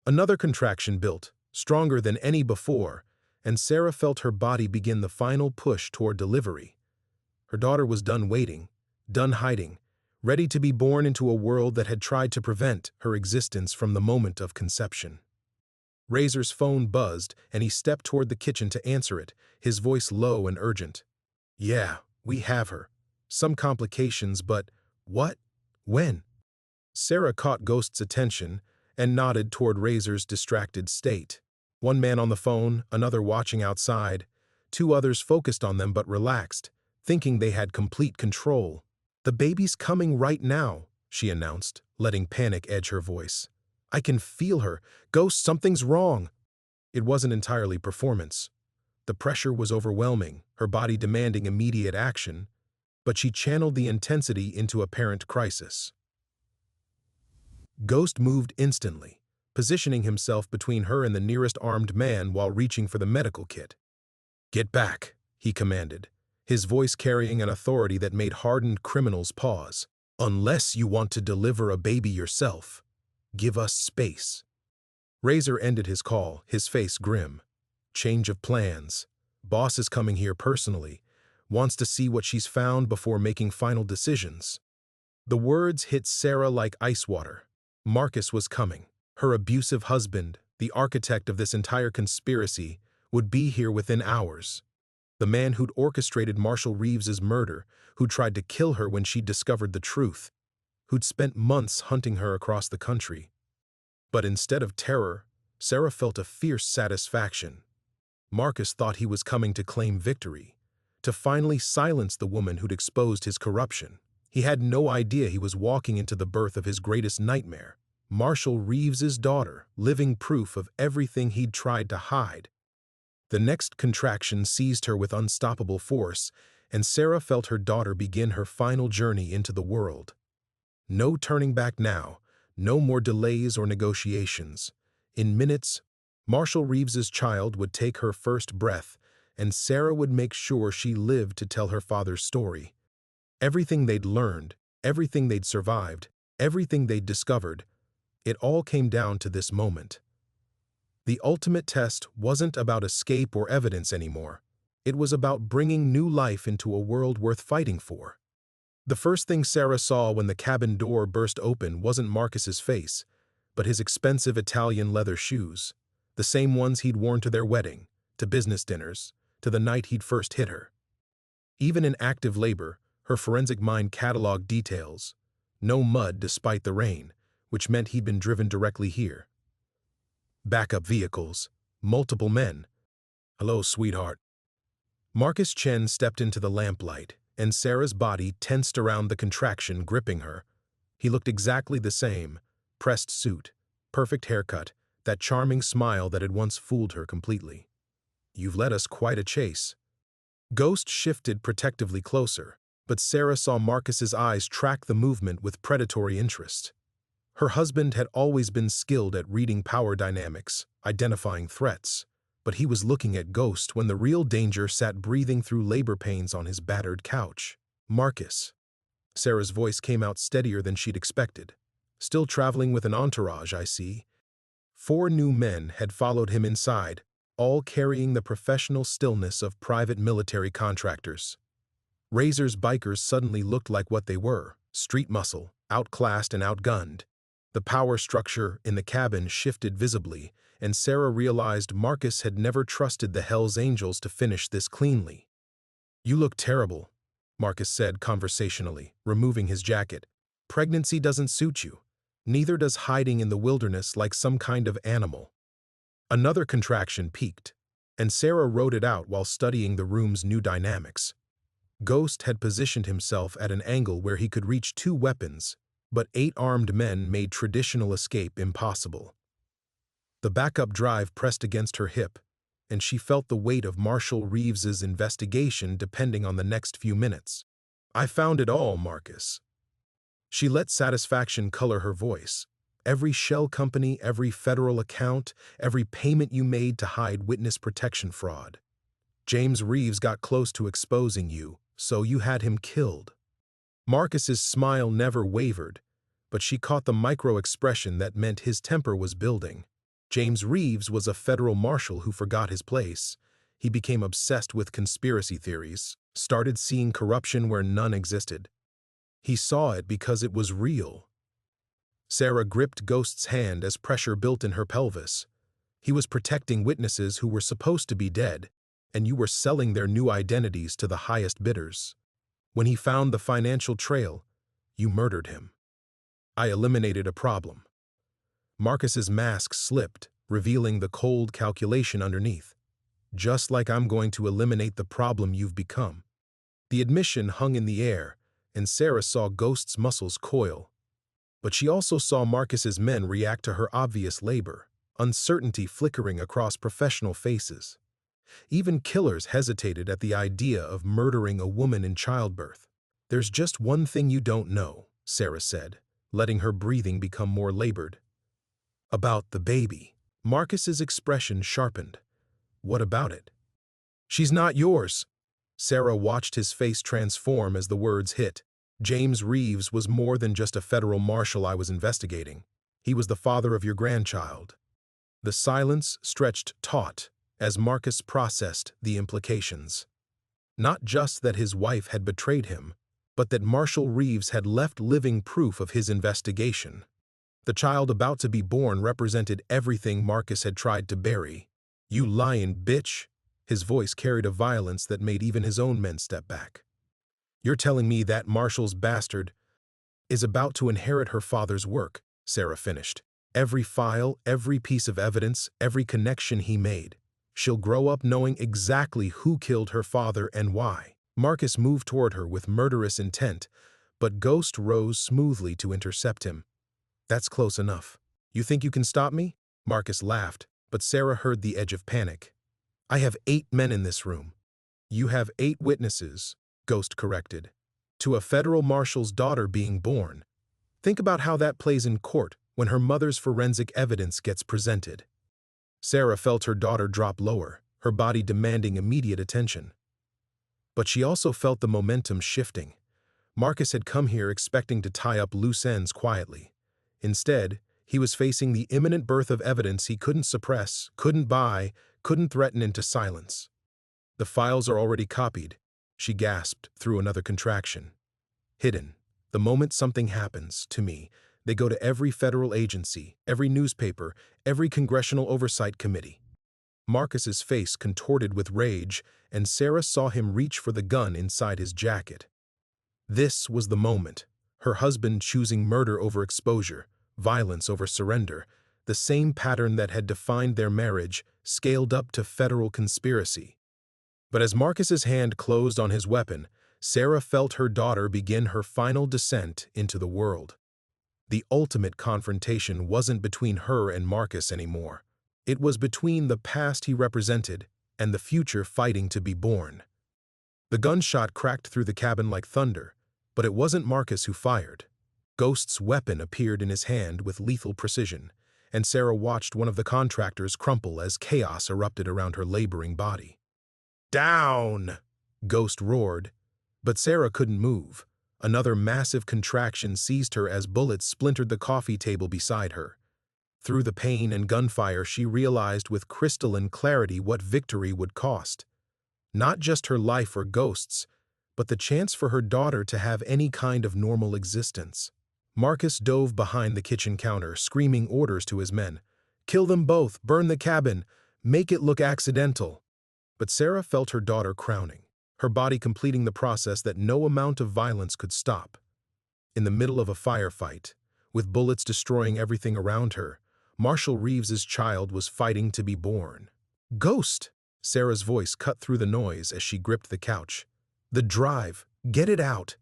Another contraction built, stronger than any before, and Sarah felt her body begin the final push toward delivery. Her daughter was done waiting, done hiding, ready to be born into a world that had tried to prevent her existence from the moment of conception. Razor's phone buzzed, and he stepped toward the kitchen to answer it, his voice low and urgent. "Yeah, we have her. Some complications, but what? When?" Sarah caught Ghost's attention and nodded toward Razor's distracted state. One man on the phone, another watching outside, 2 others focused on them but relaxed, thinking they had complete control. "The baby's coming right now," she announced, letting panic edge her voice. "I can feel her. Ghost, something's wrong." It wasn't entirely performance. The pressure was overwhelming, her body demanding immediate action, but she channeled the intensity into apparent crisis. Ghost moved instantly, positioning himself between her and the nearest armed man while reaching for the medical kit. "Get back," he commanded, his voice carrying an authority that made hardened criminals pause. "Unless you want to deliver a baby yourself, give us space." Razor ended his call, his face grim. "Change of plans. Boss is coming here personally. Wants to see what she's found before making final decisions." The words hit Sarah like ice water. Marcus was coming. Her abusive husband, the architect of this entire conspiracy, would be here within hours. The man who'd orchestrated Marshall Reeves's murder, who'd tried to kill her when she'd discovered the truth, who'd spent months hunting her across the country. But instead of terror, Sarah felt a fierce satisfaction. Marcus thought he was coming to claim victory, to finally silence the woman who'd exposed his corruption. He had no idea he was walking into the birth of his greatest nightmare, Marshall Reeves's daughter, living proof of everything he'd tried to hide. The next contraction seized her with unstoppable force, and Sarah felt her daughter begin her final journey into the world. No turning back now, no more delays or negotiations. In minutes, Marshall Reeves's child would take her first breath, and Sarah would make sure she lived to tell her father's story. Everything they'd learned, everything they'd survived, everything they'd discovered, it all came down to this moment. The ultimate test wasn't about escape or evidence anymore. It was about bringing new life into a world worth fighting for. The first thing Sarah saw when the cabin door burst open wasn't Marcus's face, but his expensive Italian leather shoes, the same ones he'd worn to their wedding, to business dinners, to the night he'd first hit her. Even in active labor, her forensic mind cataloged details. No mud despite the rain, which meant he'd been driven directly here. Backup vehicles, multiple men. "Hello, sweetheart." Marcus Chen stepped into the lamplight, and Sarah's body tensed around the contraction gripping her. He looked exactly the same, pressed suit, perfect haircut, that charming smile that had once fooled her completely. "You've led us quite a chase." Ghost shifted protectively closer, but Sarah saw Marcus's eyes track the movement with predatory interest. Her husband had always been skilled at reading power dynamics, identifying threats, but he was looking at Ghost when the real danger sat breathing through labor pains on his battered couch. "Marcus." Sarah's voice came out steadier than she'd expected. "Still traveling with an entourage, I see." 4 new men had followed him inside, all carrying the professional stillness of private military contractors. Razor's bikers suddenly looked like what they were, street muscle, outclassed and outgunned. The power structure in the cabin shifted visibly, and Sarah realized Marcus had never trusted the Hells Angels to finish this cleanly. "You look terrible," Marcus said conversationally, removing his jacket. "Pregnancy doesn't suit you. Neither does hiding in the wilderness like some kind of animal." Another contraction peaked, and Sarah wrote it out while studying the room's new dynamics. Ghost had positioned himself at an angle where he could reach 2 weapons, but 8 armed men made traditional escape impossible. The backup drive pressed against her hip, and she felt the weight of Marshall Reeves's investigation depending on the next few minutes. "I found it all, Marcus." She let satisfaction color her voice. "Every shell company, every federal account, every payment you made to hide witness protection fraud. James Reeves got close to exposing you, so you had him killed." Marcus's smile never wavered, but she caught the micro-expression that meant his temper was building. James Reeves was a federal marshal who forgot his place. He became obsessed with conspiracy theories, started seeing corruption where none existed. He saw it because it was real. Sarah gripped Ghost's hand as pressure built in her pelvis. He was protecting witnesses who were supposed to be dead, and you were selling their new identities to the highest bidders. When he found the financial trail, you murdered him. I eliminated a problem. Marcus's mask slipped, revealing the cold calculation underneath. "Just like I'm going to eliminate the problem you've become." The admission hung in the air, and Sarah saw Ghost's muscles coil. But she also saw Marcus's men react to her obvious labor, uncertainty flickering across professional faces. Even killers hesitated at the idea of murdering a woman in childbirth. "There's just one thing you don't know," Sarah said, letting her breathing become more labored. "About the baby." Marcus's expression sharpened. "What about it?" "She's not yours." Sarah watched his face transform as the words hit. "James Reeves was more than just a federal marshal I was investigating. He was the father of your grandchild." The silence stretched taut as Marcus processed the implications. Not just that his wife had betrayed him, but that Marshal Reeves had left living proof of his investigation. The child about to be born represented everything Marcus had tried to bury. "You lying bitch." His voice carried a violence that made even his own men step back. "You're telling me that Marshall's bastard is about to inherit her father's work," Sarah finished. "Every file, every piece of evidence, every connection he made. She'll grow up knowing exactly who killed her father and why." Marcus moved toward her with murderous intent, but Ghost rose smoothly to intercept him. "That's close enough. You think you can stop me?" Marcus laughed, but Sarah heard the edge of panic. "I have 8 men in this room." "You have 8 witnesses," Ghost corrected, "to a federal marshal's daughter being born. Think about how that plays in court when her mother's forensic evidence gets presented." Sarah felt her daughter drop lower, her body demanding immediate attention. But she also felt the momentum shifting. Marcus had come here expecting to tie up loose ends quietly. Instead, he was facing the imminent birth of evidence he couldn't suppress, couldn't buy, couldn't threaten into silence. "The files are already copied," she gasped through another contraction. "Hidden. The moment something happens, to me, they go to every federal agency, every newspaper, every congressional oversight committee." Marcus's face contorted with rage, and Sarah saw him reach for the gun inside his jacket. This was the moment. Her husband choosing murder over exposure, violence over surrender, the same pattern that had defined their marriage, scaled up to federal conspiracy. But as Marcus's hand closed on his weapon, Sarah felt her daughter begin her final descent into the world. The ultimate confrontation wasn't between her and Marcus anymore. It was between the past he represented and the future fighting to be born. The gunshot cracked through the cabin like thunder, but it wasn't Marcus who fired. Ghost's weapon appeared in his hand with lethal precision, and Sarah watched one of the contractors crumple as chaos erupted around her laboring body. "Down!" Ghost roared, but Sarah couldn't move. Another massive contraction seized her as bullets splintered the coffee table beside her. Through the pain and gunfire, she realized with crystalline clarity what victory would cost. Not just her life or Ghost's, but the chance for her daughter to have any kind of normal existence. Marcus dove behind the kitchen counter, screaming orders to his men. "Kill them both, burn the cabin, make it look accidental." But Sarah felt her daughter crowning, her body completing the process that no amount of violence could stop. In the middle of a firefight, with bullets destroying everything around her, Marshal Reeves's child was fighting to be born. "Ghost!" Sarah's voice cut through the noise as she gripped the couch. "The drive! Get it out!"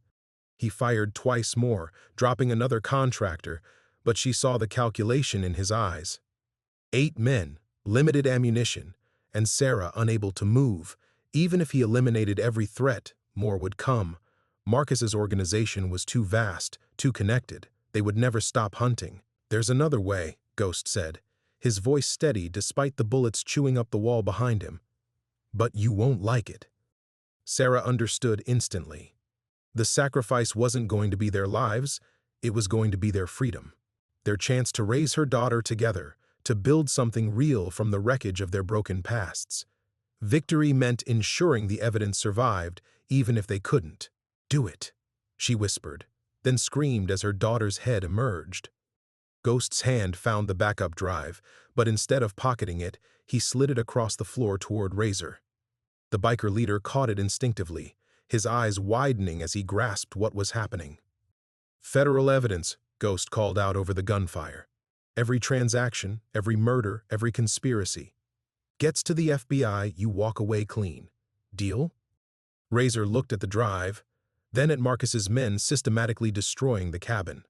He fired twice more, dropping another contractor, but she saw the calculation in his eyes. 8 men, limited ammunition, and Sarah unable to move. Even if he eliminated every threat, more would come. Marcus's organization was too vast, too connected. They would never stop hunting. "There's another way," Ghost said, his voice steady despite the bullets chewing up the wall behind him. "But you won't like it." Sarah understood instantly. The sacrifice wasn't going to be their lives, it was going to be their freedom. Their chance to raise her daughter together, to build something real from the wreckage of their broken pasts. Victory meant ensuring the evidence survived, even if they couldn't. "Do it," she whispered, then screamed as her daughter's head emerged. Ghost's hand found the backup drive, but instead of pocketing it, he slid it across the floor toward Razor. The biker leader caught it instinctively, his eyes widening as he grasped what was happening. "Federal evidence," Ghost called out over the gunfire. "Every transaction, every murder, every conspiracy. Gets to the FBI, you walk away clean. Deal?" Razor looked at the drive, then at Marcus's men systematically destroying the cabin.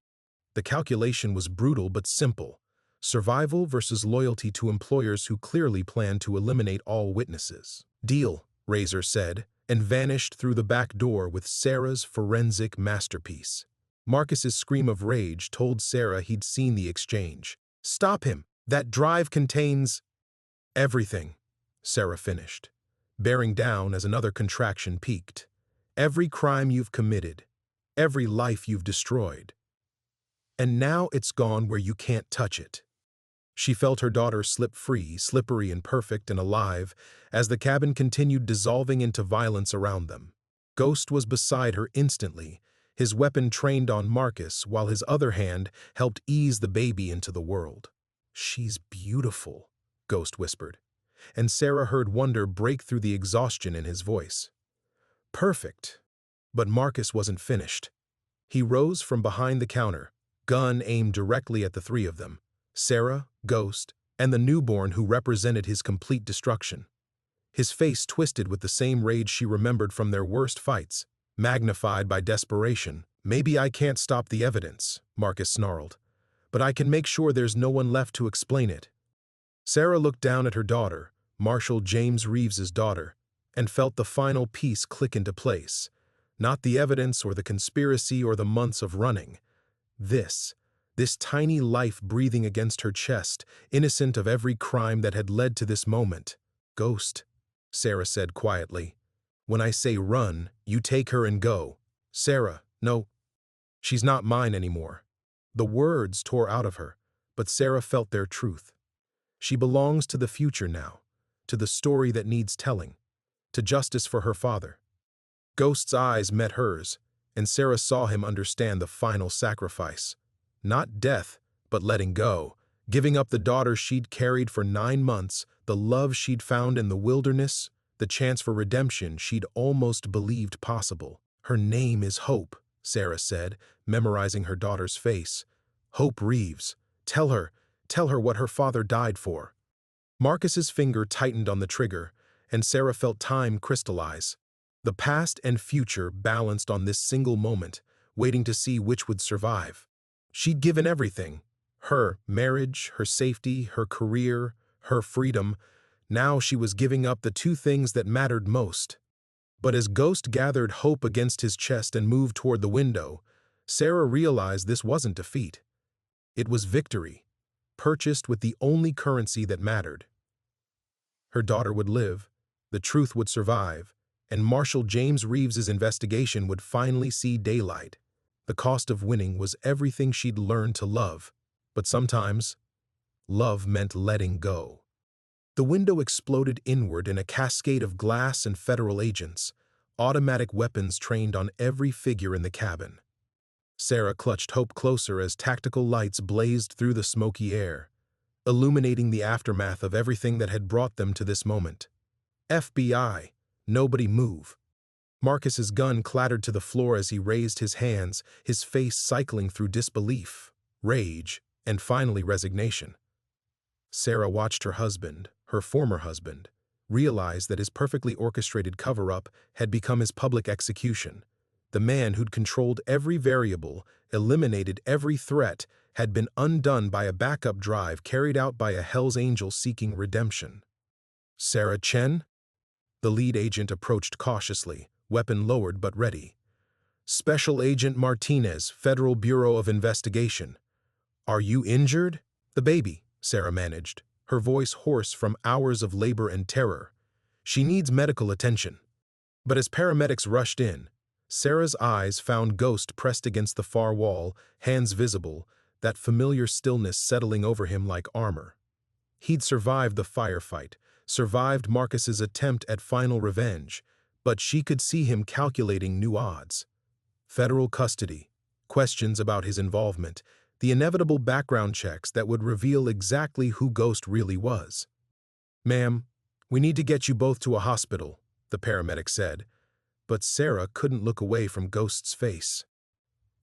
The calculation was brutal but simple. Survival versus loyalty to employers who clearly planned to eliminate all witnesses. "Deal," Razor said, and vanished through the back door with Sarah's forensic masterpiece. Marcus's scream of rage told Sarah he'd seen the exchange. "Stop him! That drive contains—" "Everything," Sarah finished, bearing down as another contraction peaked. "Every crime you've committed, every life you've destroyed. And now it's gone where you can't touch it." She felt her daughter slip free, slippery and perfect and alive, as the cabin continued dissolving into violence around them. Ghost was beside her instantly, his weapon trained on Marcus, while his other hand helped ease the baby into the world. "She's beautiful," Ghost whispered, and Sarah heard wonder break through the exhaustion in his voice. "Perfect." But Marcus wasn't finished. He rose from behind the counter, gun aimed directly at the three of them: Sarah, Ghost, and the newborn who represented his complete destruction. His face twisted with the same rage she remembered from their worst fights, magnified by desperation. "Maybe I can't stop the evidence," Marcus snarled, "but I can make sure there's no one left to explain it." Sarah looked down at her daughter, Marshal James Reeves's daughter, and felt the final piece click into place. Not the evidence or the conspiracy or the months of running. This tiny life breathing against her chest, innocent of every crime that had led to this moment. "Ghost," Sarah said quietly. "When I say run, you take her and go." "Sarah, no. She's not mine anymore." The words tore out of her, but Sarah felt their truth. She belongs to the future now, to the story that needs telling, to justice for her father. Ghost's eyes met hers, and Sarah saw him understand the final sacrifice. Not death, but letting go, giving up the daughter she'd carried for 9 months, the love she'd found in the wilderness, the chance for redemption she'd almost believed possible. "Her name is Hope," Sarah said, memorizing her daughter's face. "Hope Reeves. Tell her what her father died for." Marcus's finger tightened on the trigger, and Sarah felt time crystallize. The past and future balanced on this single moment, waiting to see which would survive. She'd given everything: her marriage, her safety, her career, her freedom. Now she was giving up the two things that mattered most. But as Ghost gathered Hope against his chest and moved toward the window, Sarah realized this wasn't defeat. It was victory, purchased with the only currency that mattered. Her daughter would live, the truth would survive, and Marshal James Reeves's investigation would finally see daylight. The cost of winning was everything she'd learned to love, but sometimes love meant letting go. The window exploded inward in a cascade of glass and federal agents, automatic weapons trained on every figure in the cabin. Sarah clutched Hope closer as tactical lights blazed through the smoky air, illuminating the aftermath of everything that had brought them to this moment. "FBI, nobody move." Marcus's gun clattered to the floor as he raised his hands, his face cycling through disbelief, rage, and finally resignation. Sarah watched her husband, her former husband, realize that his perfectly orchestrated cover-up had become his public execution. The man who'd controlled every variable, eliminated every threat, had been undone by a backup drive carried out by a Hell's Angel seeking redemption. "Sarah Chen?" The lead agent approached cautiously, weapon lowered but ready. "Special Agent Martinez, Federal Bureau of Investigation. Are you injured?" "The baby," Sarah managed, her voice hoarse from hours of labor and terror. "She needs medical attention." But as paramedics rushed in, Sarah's eyes found Ghost pressed against the far wall, hands visible, that familiar stillness settling over him like armor. He'd survived the firefight, survived Marcus's attempt at final revenge, but she could see him calculating new odds. Federal custody, questions about his involvement, the inevitable background checks that would reveal exactly who Ghost really was. "Ma'am, we need to get you both to a hospital," the paramedic said, but Sarah couldn't look away from Ghost's face.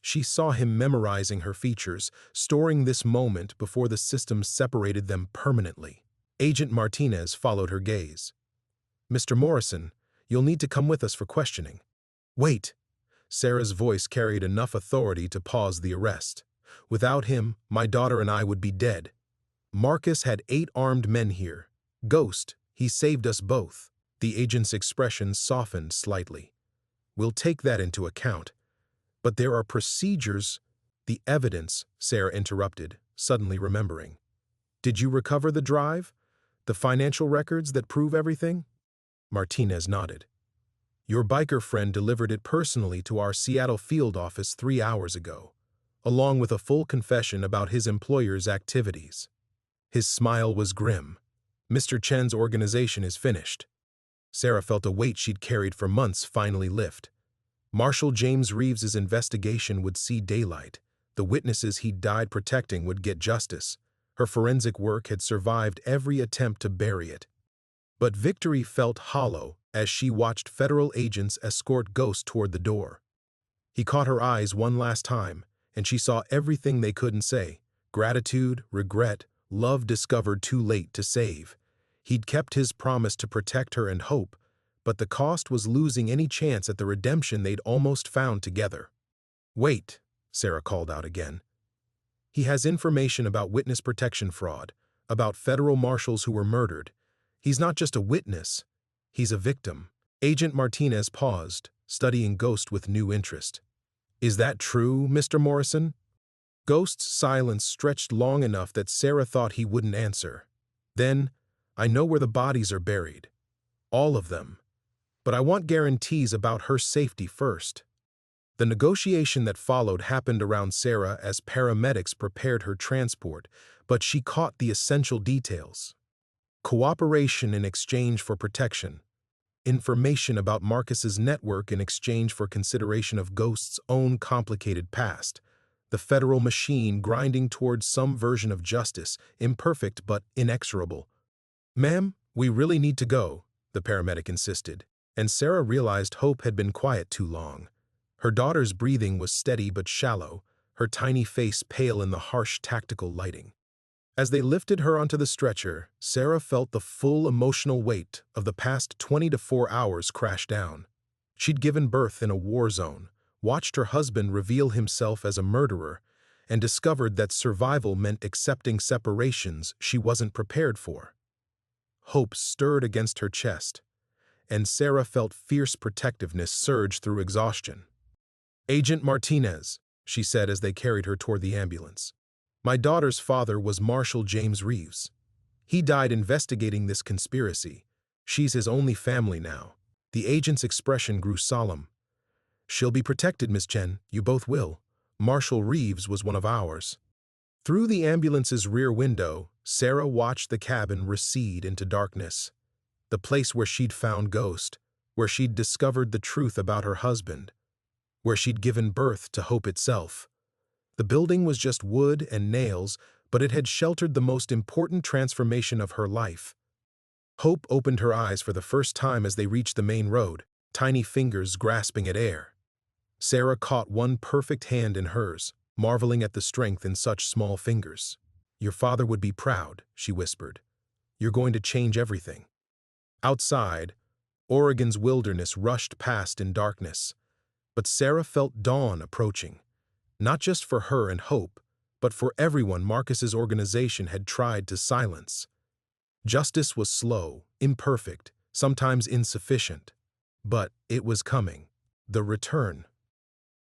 She saw him memorizing her features, storing this moment before the system separated them permanently. Agent Martinez followed her gaze. "Mr. Morrison, you'll need to come with us for questioning." "Wait." Sarah's voice carried enough authority to pause the arrest. "Without him, my daughter and I would be dead. Marcus had 8 armed men here. Ghost, he saved us both. The agent's expression softened slightly. "We'll take that into account. But there are procedures—" "The evidence," Sarah interrupted, suddenly remembering. "Did you recover the drive? The financial records that prove everything?" Martinez nodded. "Your biker friend delivered it personally to our Seattle field office 3 hours ago, along with a full confession about his employer's activities." His smile was grim. "Mr. Chen's organization is finished." Sarah felt a weight she'd carried for months finally lift. Marshal James Reeves's investigation would see daylight. The witnesses he'd died protecting would get justice. Her forensic work had survived every attempt to bury it. But victory felt hollow as she watched federal agents escort Ghost toward the door. He caught her eyes one last time, and she saw everything they couldn't say: gratitude, regret, love discovered too late to save. He'd kept his promise to protect her and hope, but the cost was losing any chance at the redemption they'd almost found together. "Wait," Sarah called out again. "He has information about witness protection fraud, about federal marshals who were murdered. He's not just a witness, he's a victim." Agent Martinez paused, studying Ghost with new interest. "Is that true, Mr. Morrison?" Ghost's silence stretched long enough that Sarah thought he wouldn't answer. Then, "I know where the bodies are buried. All of them. But I want guarantees about her safety first." The negotiation that followed happened around Sarah as paramedics prepared her transport, but she caught the essential details. Cooperation in exchange for protection. Information about Marcus's network in exchange for consideration of Ghost's own complicated past. The federal machine grinding towards some version of justice, imperfect but inexorable. "Ma'am, we really need to go," the paramedic insisted, and Sarah realized Hope had been quiet too long. Her daughter's breathing was steady but shallow, her tiny face pale in the harsh tactical lighting. As they lifted her onto the stretcher, Sarah felt the full emotional weight of the past 24 hours crash down. She'd given birth in a war zone, watched her husband reveal himself as a murderer, and discovered that survival meant accepting separations she wasn't prepared for. Hope stirred against her chest, and Sarah felt fierce protectiveness surge through exhaustion. "Agent Martinez," she said as they carried her toward the ambulance. "My daughter's father was Marshal James Reeves. He died investigating this conspiracy. She's his only family now." The agent's expression grew solemn. "She'll be protected, Miss Chen. You both will. Marshal Reeves was one of ours." Through the ambulance's rear window, Sarah watched the cabin recede into darkness. The place where she'd found Ghost, where she'd discovered the truth about her husband, where she'd given birth to hope itself. The building was just wood and nails, but it had sheltered the most important transformation of her life. Hope opened her eyes for the first time as they reached the main road, tiny fingers grasping at air. Sarah caught one perfect hand in hers, marveling at the strength in such small fingers. "Your father would be proud," she whispered. "You're going to change everything." Outside, Oregon's wilderness rushed past in darkness, but Sarah felt dawn approaching. Not just for her and Hope, but for everyone Marcus's organization had tried to silence. Justice was slow, imperfect, sometimes insufficient. But it was coming. The return.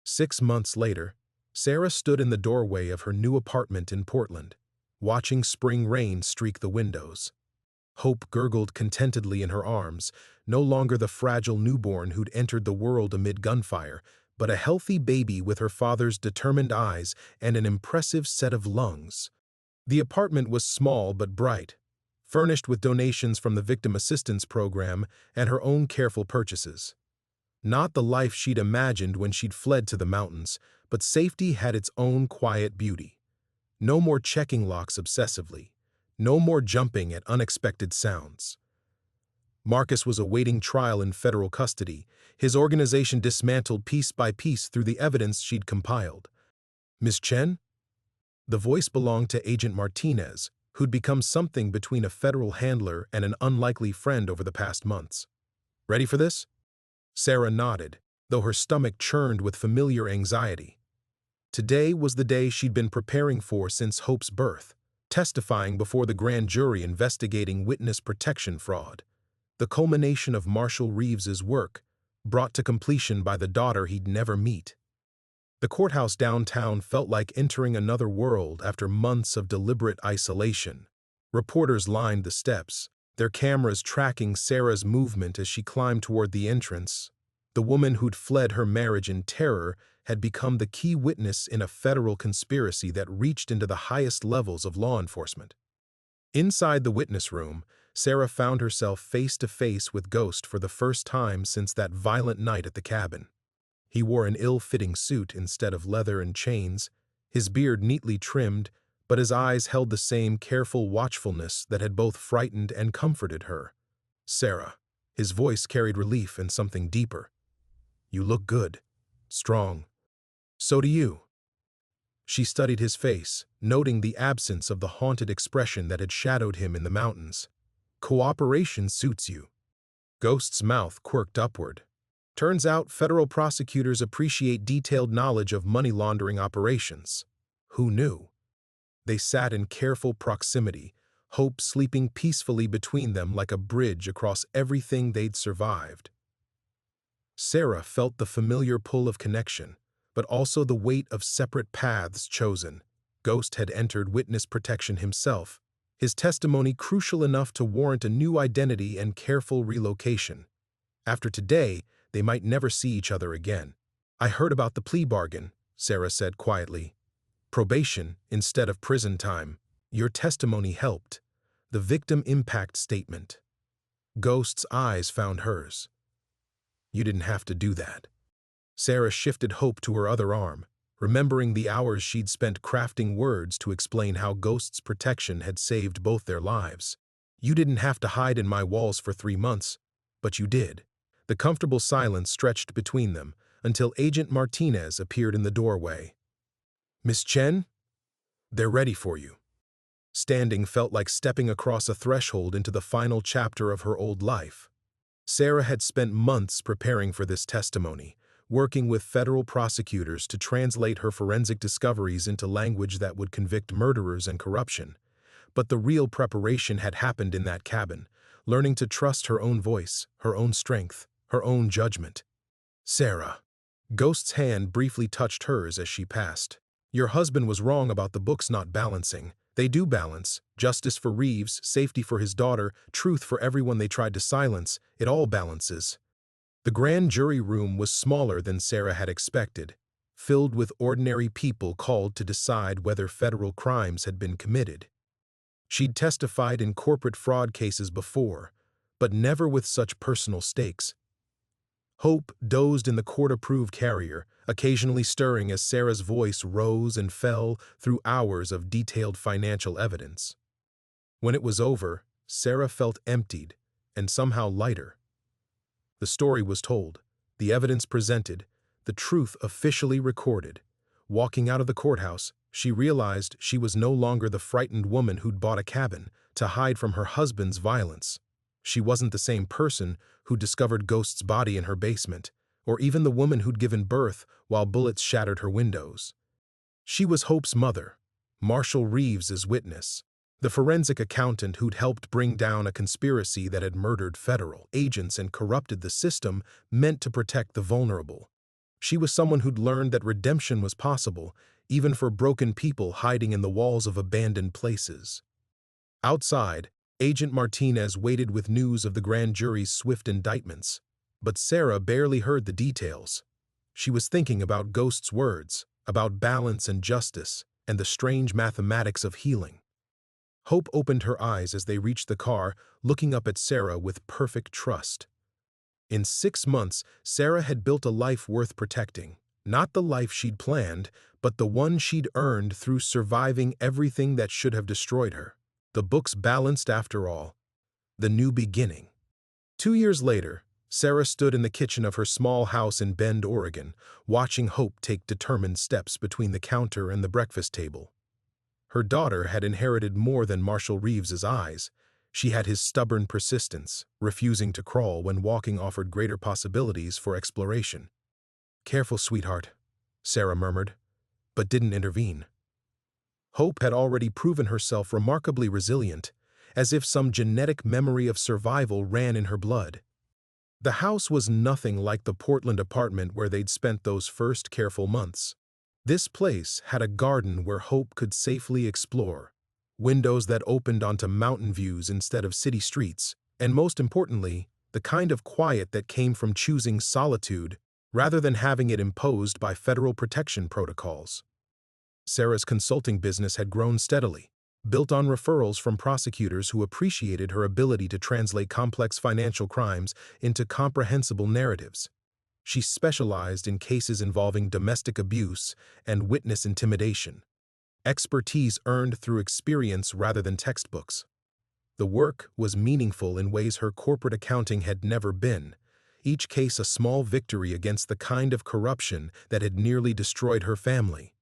6 months later, Sarah stood in the doorway of her new apartment in Portland, watching spring rain streak the windows. Hope gurgled contentedly in her arms, no longer the fragile newborn who'd entered the world amid gunfire, but a healthy baby with her father's determined eyes and an impressive set of lungs. The apartment was small but bright, furnished with donations from the Victim Assistance Program and her own careful purchases. Not the life she'd imagined when she'd fled to the mountains, but safety had its own quiet beauty. No more checking locks obsessively. No more jumping at unexpected sounds. Marcus was awaiting trial in federal custody, his organization dismantled piece by piece through the evidence she'd compiled. "Miss Chen?" The voice belonged to Agent Martinez, who'd become something between a federal handler and an unlikely friend over the past months. "Ready for this?" Sarah nodded, though her stomach churned with familiar anxiety. Today was the day she'd been preparing for since Hope's birth, testifying before the grand jury investigating witness protection fraud. the culmination of Marshall Reeves's work, brought to completion by the daughter he'd never meet. The courthouse downtown felt like entering another world after months of deliberate isolation. Reporters lined the steps, their cameras tracking Sarah's movement as she climbed toward the entrance. The woman who'd fled her marriage in terror had become the key witness in a federal conspiracy that reached into the highest levels of law enforcement. Inside the witness room, Sarah found herself face to face with Ghost for the first time since that violent night at the cabin. He wore an ill-fitting suit instead of leather and chains, his beard neatly trimmed, but his eyes held the same careful watchfulness that had both frightened and comforted her. "Sarah." His voice carried relief and something deeper. "You look good. Strong. So do you." She studied his face, noting the absence of the haunted expression that had shadowed him in the mountains. "Cooperation suits you." Ghost's mouth quirked upward. "Turns out federal prosecutors appreciate detailed knowledge of money laundering operations." Who knew? They sat in careful proximity, hope sleeping peacefully between them like a bridge across everything they'd survived. Sarah felt the familiar pull of connection, but also the weight of separate paths chosen. Ghost had entered witness protection himself, his testimony crucial enough to warrant a new identity and careful relocation. After today, they might never see each other again. "I heard about the plea bargain," Sarah said quietly. "Probation instead of prison time. Your testimony helped." The victim impact statement. Ghost's eyes found hers. "You didn't have to do that." Sarah shifted hope to her other arm, remembering the hours she'd spent crafting words to explain how Ghost's protection had saved both their lives. "You didn't have to hide in my walls for 3 months, but you did." The comfortable silence stretched between them until Agent Martinez appeared in the doorway. "Miss Chen? They're ready for you." Standing felt like stepping across a threshold into the final chapter of her old life. Sarah had spent months preparing for this testimony, working with federal prosecutors to translate her forensic discoveries into language that would convict murderers and corruption. But the real preparation had happened in that cabin, learning to trust her own voice, her own strength, her own judgment. "Sarah." Ghost's hand briefly touched hers as she passed. "Your husband was wrong about the books not balancing. They do balance. Justice for Reeves, safety for his daughter, truth for everyone they tried to silence. It all balances." The grand jury room was smaller than Sarah had expected, filled with ordinary people called to decide whether federal crimes had been committed. She'd testified in corporate fraud cases before, but never with such personal stakes. Hope dozed in the court-approved carrier, occasionally stirring as Sarah's voice rose and fell through hours of detailed financial evidence. When it was over, Sarah felt emptied and somehow lighter. The story was told, the evidence presented, the truth officially recorded. Walking out of the courthouse, she realized she was no longer the frightened woman who'd bought a cabin to hide from her husband's violence. She wasn't the same person who discovered Ghost's body in her basement, or even the woman who'd given birth while bullets shattered her windows. She was Hope's mother, Marshall Reeves's witness, the forensic accountant who'd helped bring down a conspiracy that had murdered federal agents and corrupted the system meant to protect the vulnerable. She was someone who'd learned that redemption was possible, even for broken people hiding in the walls of abandoned places. Outside, Agent Martinez waited with news of the grand jury's swift indictments, but Sarah barely heard the details. She was thinking about Ghost's words, about balance and justice, and the strange mathematics of healing. Hope opened her eyes as they reached the car, looking up at Sarah with perfect trust. In 6 months, Sarah had built a life worth protecting. Not the life she'd planned, but the one she'd earned through surviving everything that should have destroyed her. The books balanced after all. The new beginning. 2 years later, Sarah stood in the kitchen of her small house in Bend, Oregon, watching Hope take determined steps between the counter and the breakfast table. Her daughter had inherited more than Marshall Reeves's eyes. She had his stubborn persistence, refusing to crawl when walking offered greater possibilities for exploration. "Careful, sweetheart," Sarah murmured, but didn't intervene. Hope had already proven herself remarkably resilient, as if some genetic memory of survival ran in her blood. The house was nothing like the Portland apartment where they'd spent those first careful months. This place had a garden where Hope could safely explore, windows that opened onto mountain views instead of city streets, and most importantly, the kind of quiet that came from choosing solitude rather than having it imposed by federal protection protocols. Sarah's consulting business had grown steadily, built on referrals from prosecutors who appreciated her ability to translate complex financial crimes into comprehensible narratives. She specialized in cases involving domestic abuse and witness intimidation, expertise earned through experience rather than textbooks. The work was meaningful in ways her corporate accounting had never been, each case a small victory against the kind of corruption that had nearly destroyed her family.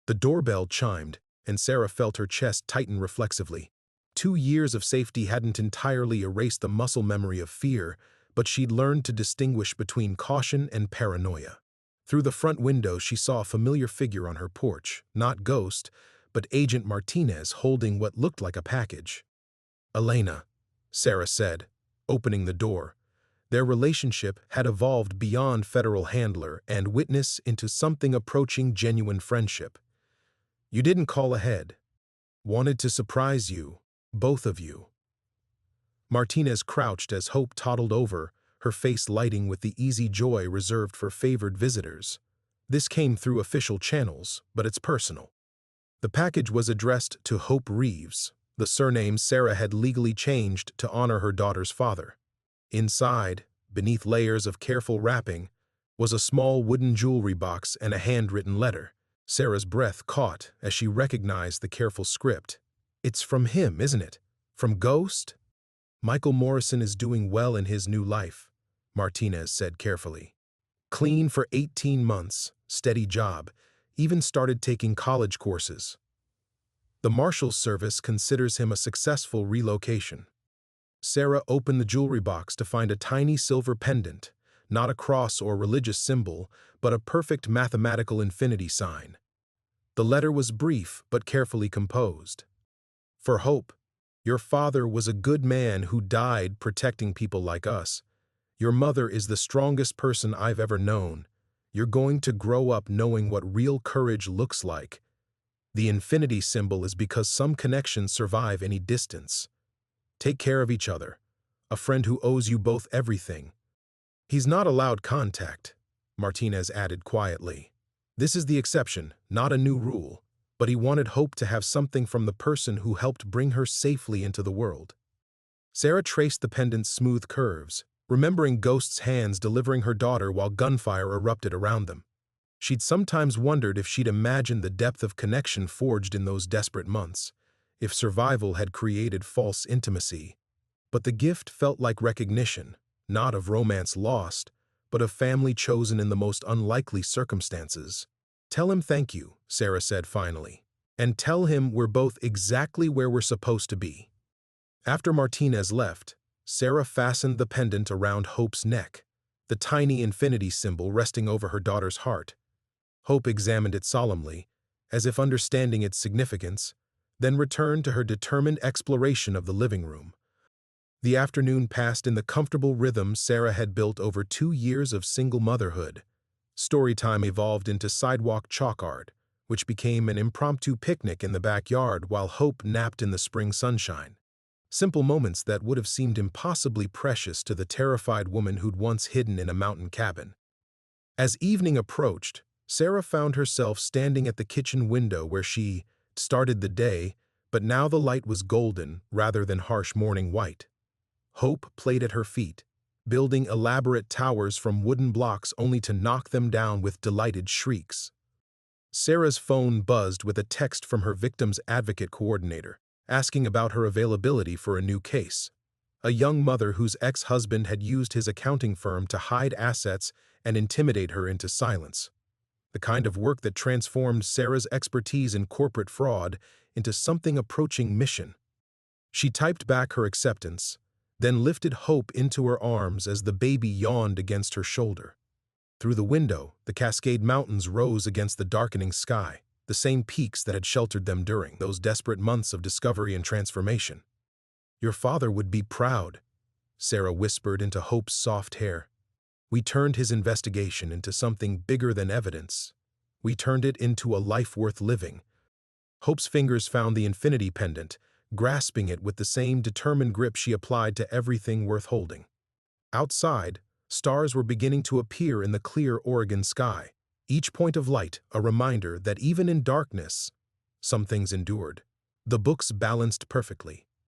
The doorbell chimed, and Sarah felt her chest tighten reflexively. 2 years of safety hadn't entirely erased the muscle memory of fear, but she'd learned to distinguish between caution and paranoia. Through the front window, she saw a familiar figure on her porch, not Ghost, but Agent Martinez holding what looked like a package. "Elena," Sarah said, opening the door. Their relationship had evolved beyond federal handler and witness into something approaching genuine friendship. "You didn't call ahead. Wanted to surprise you, both of you." Martinez crouched as Hope toddled over, her face lighting with the easy joy reserved for favored visitors. This came through official channels, but it's personal. The package was addressed to Hope Reeves, the surname Sarah had legally changed to honor her daughter's father. Inside, beneath layers of careful wrapping, was a small wooden jewelry box and a handwritten letter. Sarah's breath caught as she recognized the careful script. "It's from him, isn't it? From Ghost?" "Michael Morrison is doing well in his new life," Martinez said carefully. "Clean for 18 months, steady job, even started taking college courses. The Marshals Service considers him a successful relocation." Sarah opened the jewelry box to find a tiny silver pendant, not a cross or religious symbol, but a perfect mathematical infinity sign. The letter was brief but carefully composed. "For Hope, your father was a good man who died protecting people like us. Your mother is the strongest person I've ever known. You're going to grow up knowing what real courage looks like. The infinity symbol is because some connections survive any distance. Take care of each other. A friend who owes you both everything." "He's not allowed contact," Martinez added quietly. "This is the exception, not a new rule, but he wanted Hope to have something from the person who helped bring her safely into the world." Sarah traced the pendant's smooth curves, remembering Ghost's hands delivering her daughter while gunfire erupted around them. She'd sometimes wondered if she'd imagined the depth of connection forged in those desperate months, if survival had created false intimacy. But the gift felt like recognition, not of romance lost, but of family chosen in the most unlikely circumstances. "Tell him thank you," Sarah said finally, "and tell him we're both exactly where we're supposed to be." After Martinez left, Sarah fastened the pendant around Hope's neck, the tiny infinity symbol resting over her daughter's heart. Hope examined it solemnly, as if understanding its significance, then returned to her determined exploration of the living room. The afternoon passed in the comfortable rhythm Sarah had built over 2 years of single motherhood. Storytime evolved into sidewalk chalk art, which became an impromptu picnic in the backyard while Hope napped in the spring sunshine. Simple moments that would have seemed impossibly precious to the terrified woman who'd once hidden in a mountain cabin. As evening approached, Sarah found herself standing at the kitchen window where she started the day, but now the light was golden rather than harsh morning white. Hope played at her feet, building elaborate towers from wooden blocks only to knock them down with delighted shrieks. Sarah's phone buzzed with a text from her victim's advocate coordinator, asking about her availability for a new case. A young mother whose ex-husband had used his accounting firm to hide assets and intimidate her into silence. The kind of work that transformed Sarah's expertise in corporate fraud into something approaching mission. She typed back her acceptance, then lifted Hope into her arms as the baby yawned against her shoulder. Through the window, the Cascade Mountains rose against the darkening sky, the same peaks that had sheltered them during those desperate months of discovery and transformation. Your father would be proud, Sarah whispered into Hope's soft hair. We turned his investigation into something bigger than evidence. We turned it into a life worth living. Hope's fingers found the infinity pendant, grasping it with the same determined grip she applied to everything worth holding. Outside, stars were beginning to appear in the clear Oregon sky, each point of light a reminder that even in darkness, some things endured. The books balanced perfectly.